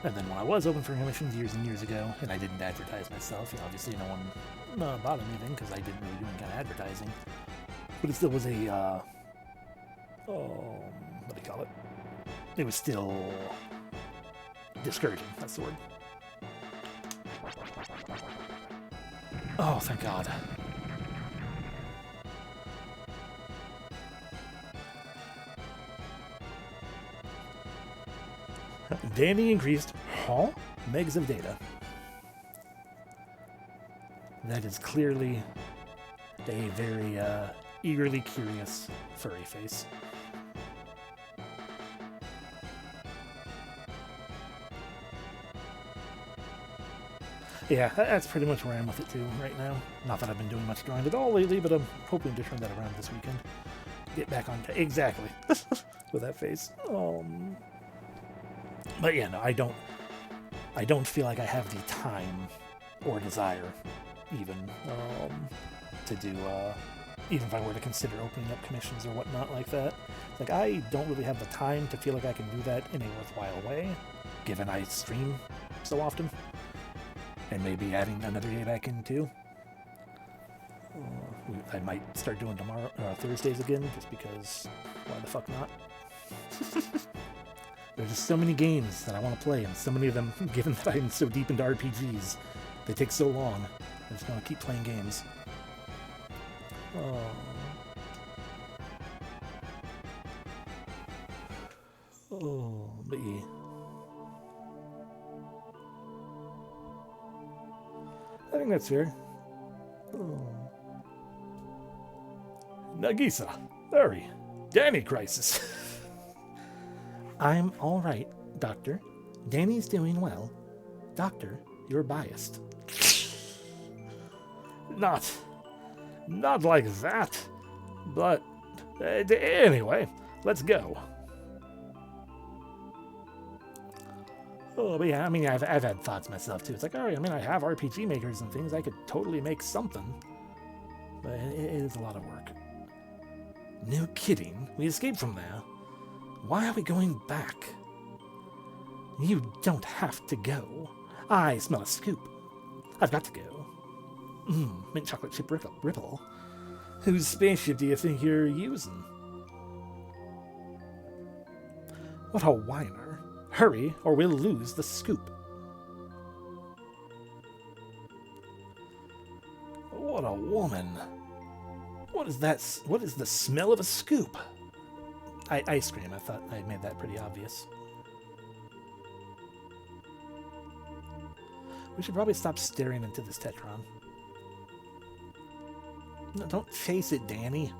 And then when I was open for commissions years and years ago, and I didn't advertise myself, obviously no one bought anything because I didn't really do any kind of advertising. But it still was a, what do you call it? It was still discouraging, that's the word. Oh, thank God. Danny increased, megs of data. That is clearly a very eagerly curious furry face. Yeah, that's pretty much where I am with it too right now. Not that I've been doing much drawing at all lately, but I'm hoping to turn that around this weekend. Get back on exactly with that face. But yeah, no, I don't feel like I have the time or desire even to do even if I were to consider opening up commissions or whatnot like that. Like, I don't really have the time to feel like I can do that in a worthwhile way, given I stream so often. And maybe adding another day back in too. I might start doing Thursdays again, just because why the fuck not? There's just so many games that I want to play, and so many of them, given that I'm so deep into RPGs, they take so long. I just want to keep playing games. But yeah. I think that's fair. Oh. Nagisa, hurry. Danny crisis. I'm all right, Doctor. Danny's doing well. Doctor, you're biased. Not like that. But anyway, let's go. Oh, but yeah, I mean, I've had thoughts myself too. It's like, all right, I mean, I have RPG makers and things. I could totally make something. But it is a lot of work. No kidding. We escaped from there. Why are we going back? You don't have to go. I smell a scoop. I've got to go. Mint chocolate chip ripple. Whose spaceship do you think you're using? What a whiner. Hurry, or we'll lose the scoop. What a woman. What is that? What is the smell of a scoop? Ice cream. I thought I made that pretty obvious. We should probably stop staring into this Tetron. No, don't chase it, Danny.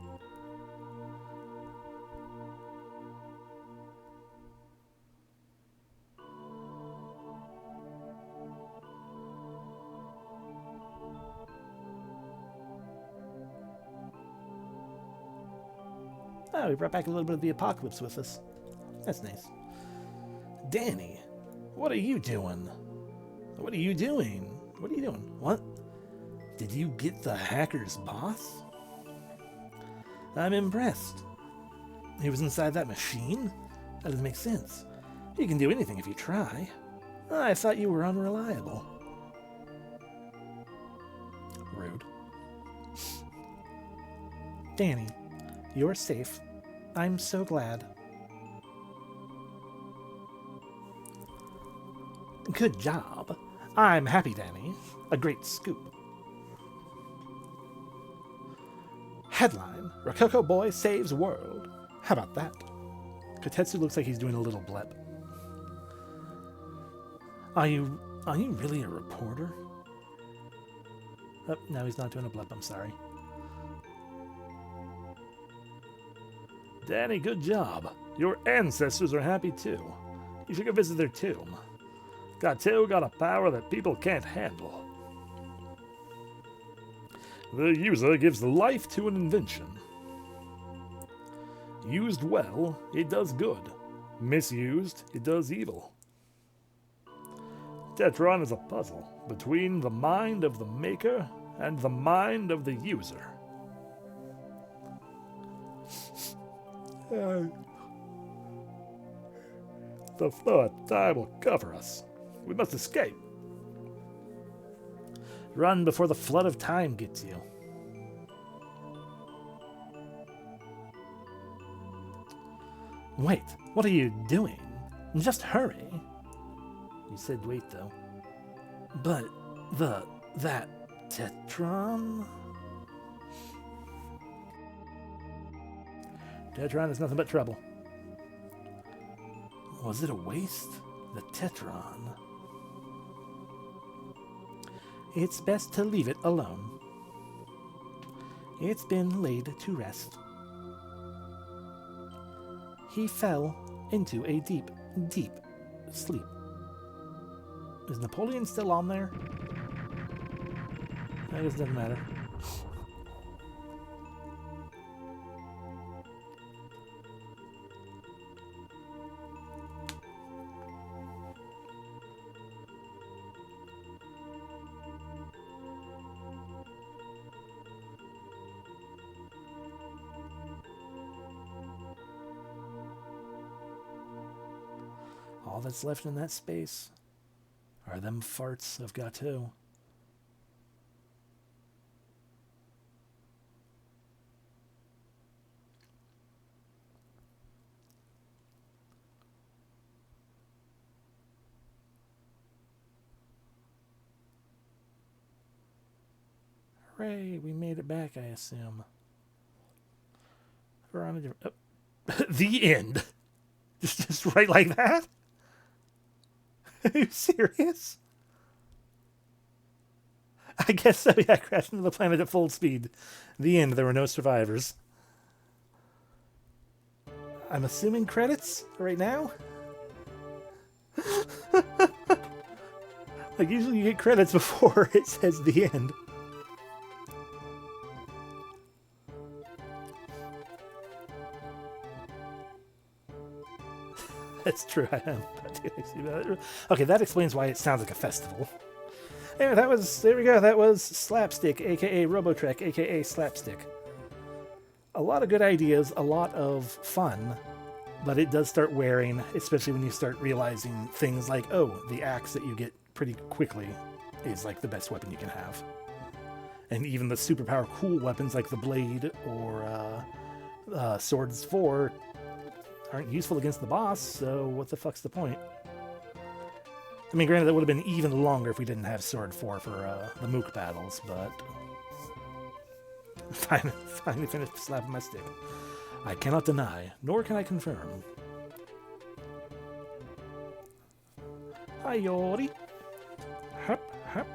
Oh, we brought back a little bit of the apocalypse with us. That's nice. Danny, what are you doing? What are you doing? What are you doing? What? Did you get the hacker's boss? I'm impressed. He was inside that machine? That doesn't make sense. You can do anything if you try. I thought you were unreliable. Rude. Danny, you're safe. I'm so glad. Good job. I'm happy, Danny. A great scoop. Headline, Rococo Boy saves world. How about that? Kotetsu looks like he's doing a little blep. Are you really a reporter? Oh, no, he's not doing a blep, I'm sorry. Danny, good job. Your ancestors are happy too. You should go visit their tomb. Gato got a power that people can't handle. The user gives life to an invention. Used well, it does good. Misused, it does evil. Tetron is a puzzle between the mind of the maker and the mind of the user. The flow of time will cover us. We must escape. Run before the flood of time gets you. Wait, what are you doing? Just hurry. You said wait, though. But that Tetron? Tetron is nothing but trouble. Was it a waste? The Tetron. It's best to leave it alone. It's been laid to rest. He fell into a deep, deep sleep. Is Napoleon still on there? I guess it doesn't matter. All that's left in that space are them farts of Gato. Hooray, we made it back, I assume. We're on a different... Oh. The end. Just right like that? Are you serious? I guess so, yeah, I crashed into the planet at full speed. The end, there were no survivors. I'm assuming credits right now? Like, usually you get credits before it says the end. That's true, I am. Okay, that explains why it sounds like a festival. Anyway, there we go, that was Slapstick, aka Robotrek, aka Slapstick. A lot of good ideas, a lot of fun, but it does start wearing, especially when you start realizing things like, oh, the axe that you get pretty quickly is like the best weapon you can have. And even the superpower cool weapons like the blade or swords 4 aren't useful against the boss, so what the fuck's the point? I mean, granted, that would have been even longer if we didn't have Sword 4 for the Mook battles, but... Finally finished slapping my stick. I cannot deny, nor can I confirm. Hi, Yori. Hup, hup.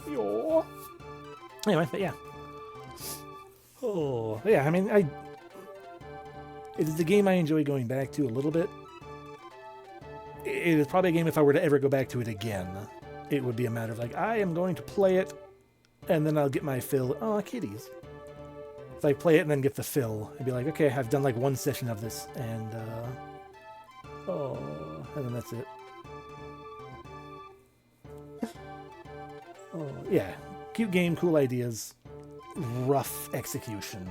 Yo. Anyway, but yeah. Oh, yeah, I mean, it is a game I enjoy going back to a little bit. It is probably a game, if I were to ever go back to it again, it would be a matter of like, I am going to play it, and then I'll get my fill. Oh, kitties. If I play it and then get the fill, I'd be like, okay, I've done like one session of this, and and then that's it. Oh, yeah, cute game, cool ideas, rough execution,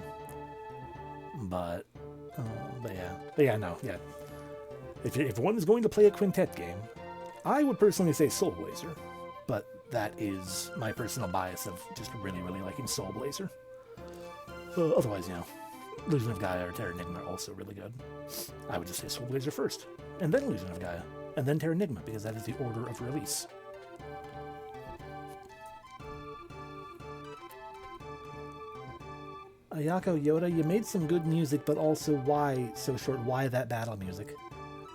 but yeah, no. If one is going to play a quintet game, I would personally say Soul Blazer, but that is my personal bias of just really, really liking Soul Blazer. Otherwise, Illusion of Gaia or Terra Enigma are also really good. I would just say Soul Blazer first, and then Illusion of Gaia, and then Terra Enigma, because that is the order of release. Ayako Yoda, you made some good music, but also why so short? Why that battle music?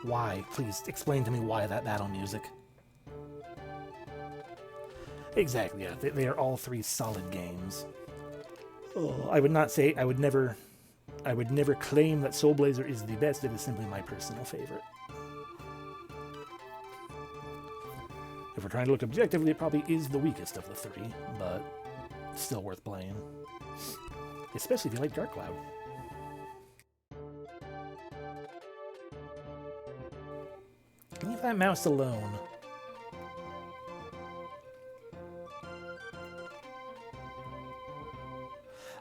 Why? Please explain to me why that battle music. Exactly, yeah. They are all three solid games. Oh, I would never claim that Soul Blazer is the best. It is simply my personal favorite. If we're trying to look objectively, it probably is the weakest of the three, but still worth playing. Especially if you like Dark Cloud. Leave that mouse alone.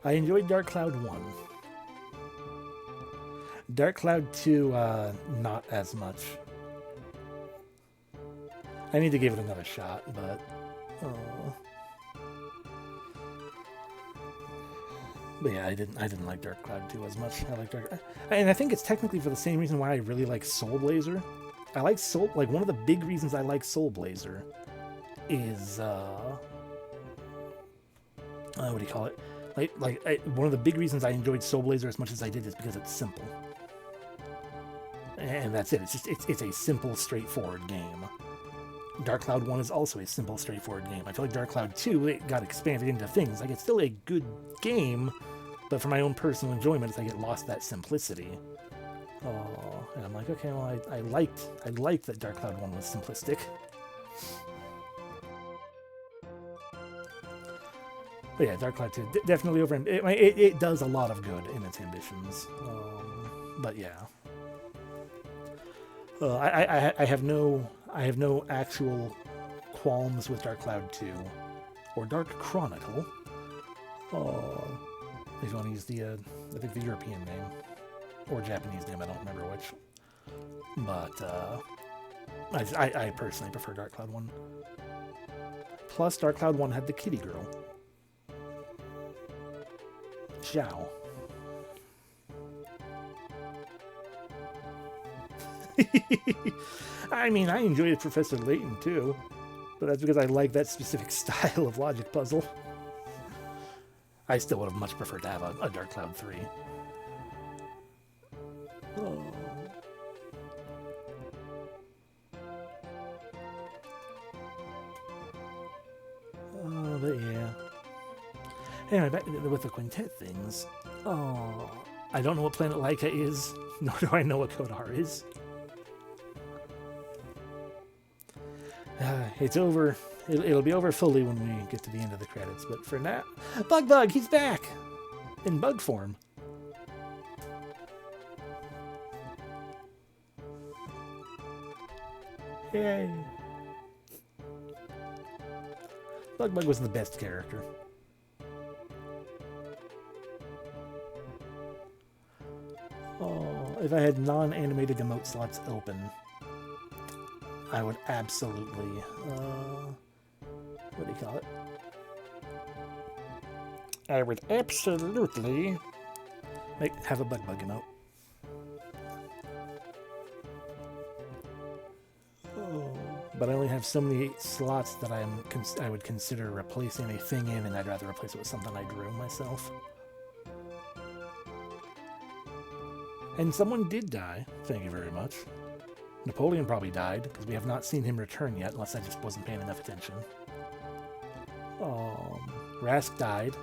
I enjoyed Dark Cloud 1. Dark Cloud 2, not as much. I need to give it another shot, but... But yeah, I didn't like Dark Cloud 2 as much. And I think it's technically for the same reason why I really like Soul Blazer. I like one of the big reasons I like Soul Blazer is what do you call it? One of the big reasons I enjoyed Soul Blazer as much as I did is because it's simple. And that's it. It's a simple, straightforward game. Dark Cloud 1 is also a simple, straightforward game. I feel like Dark Cloud 2, it got expanded into things. Like, it's still a good game, but for my own personal enjoyment, it's like it lost that simplicity. Oh, and I'm like, okay, well, I liked that Dark Cloud 1 was simplistic. But yeah, Dark Cloud 2, definitely over... It does a lot of good in its ambitions. But yeah. I have no actual qualms with Dark Cloud 2 or Dark Chronicle. If you want to use I think the European name or Japanese name, I don't remember which. But I personally prefer Dark Cloud 1. Plus, Dark Cloud 1 had the kitty girl, Xiao. I mean, I enjoyed Professor Layton too, but that's because I like that specific style of logic puzzle. I still would have much preferred to have a Dark Cloud 3. Oh. But yeah. Anyway, back with the quintet things. Oh, I don't know what Planet Laika is, nor do I know what Kodar is. It's over. It'll be over fully when we get to the end of the credits, but for now... Bug, he's back! In bug form. Yay! Bug was the best character. Oh, if I had non-animated emote slots open, I would absolutely, what do you call it? I would absolutely Have a bug emote. Oh, but I only have so many slots that I would consider replacing a thing in, and I'd rather replace it with something I drew myself. And someone did die. Thank you very much. Napoleon probably died, because we have not seen him return yet, unless I just wasn't paying enough attention. Rask died,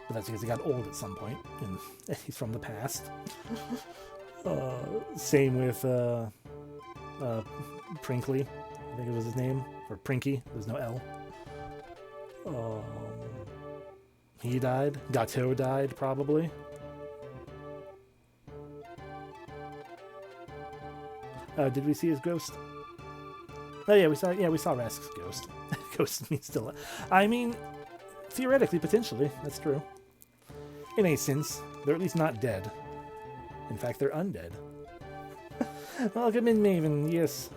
but that's because he got old at some point, and he's from the past. Same with Prinkley, I think it was his name, or Prinky, there's no L. He died. Gateau died, probably. Did we see his ghost? Oh yeah, we saw Rask's ghost. Ghost means still. I mean, theoretically, potentially, that's true. In a sense, they're at least not dead. In fact, they're undead. Welcome in, Maven. Yes.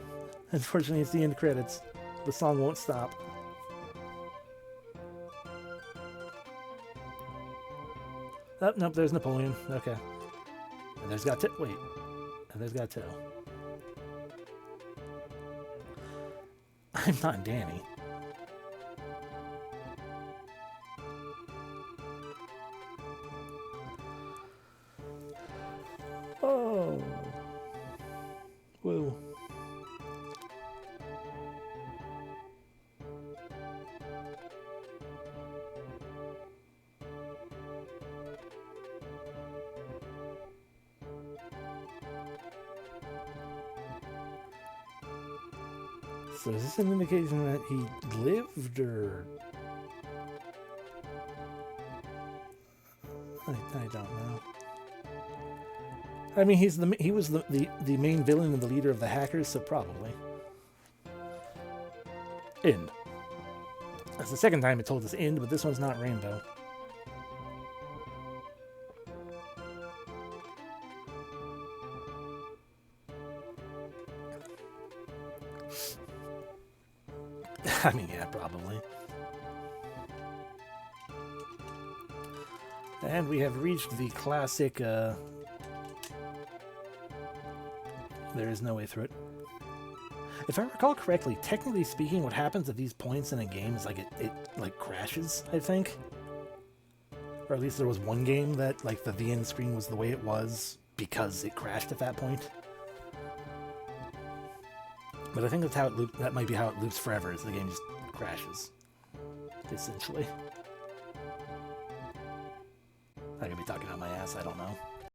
Unfortunately, it's the end credits. The song won't stop. Oh, nope, there's Napoleon. Okay. And there's Gateau. Wait. And there's Gateau. I'm not Danny. Oh. Whoa. So is this an indication that he lived, or... I don't know. I mean, he was the main villain and the leader of the hackers, so probably. End. That's the second time it told us end, but this one's not Rainbow. I mean, yeah, probably. And we have reached the classic, there is no way through it. If I recall correctly, technically speaking, what happens at these points in a game is, like, it like, crashes, I think. Or at least there was one game that, like, the end screen was the way it was because it crashed at that point. But I think that's how it loops. That might be how it loops forever, is the game just crashes, essentially. I could be talking out my ass, I don't know.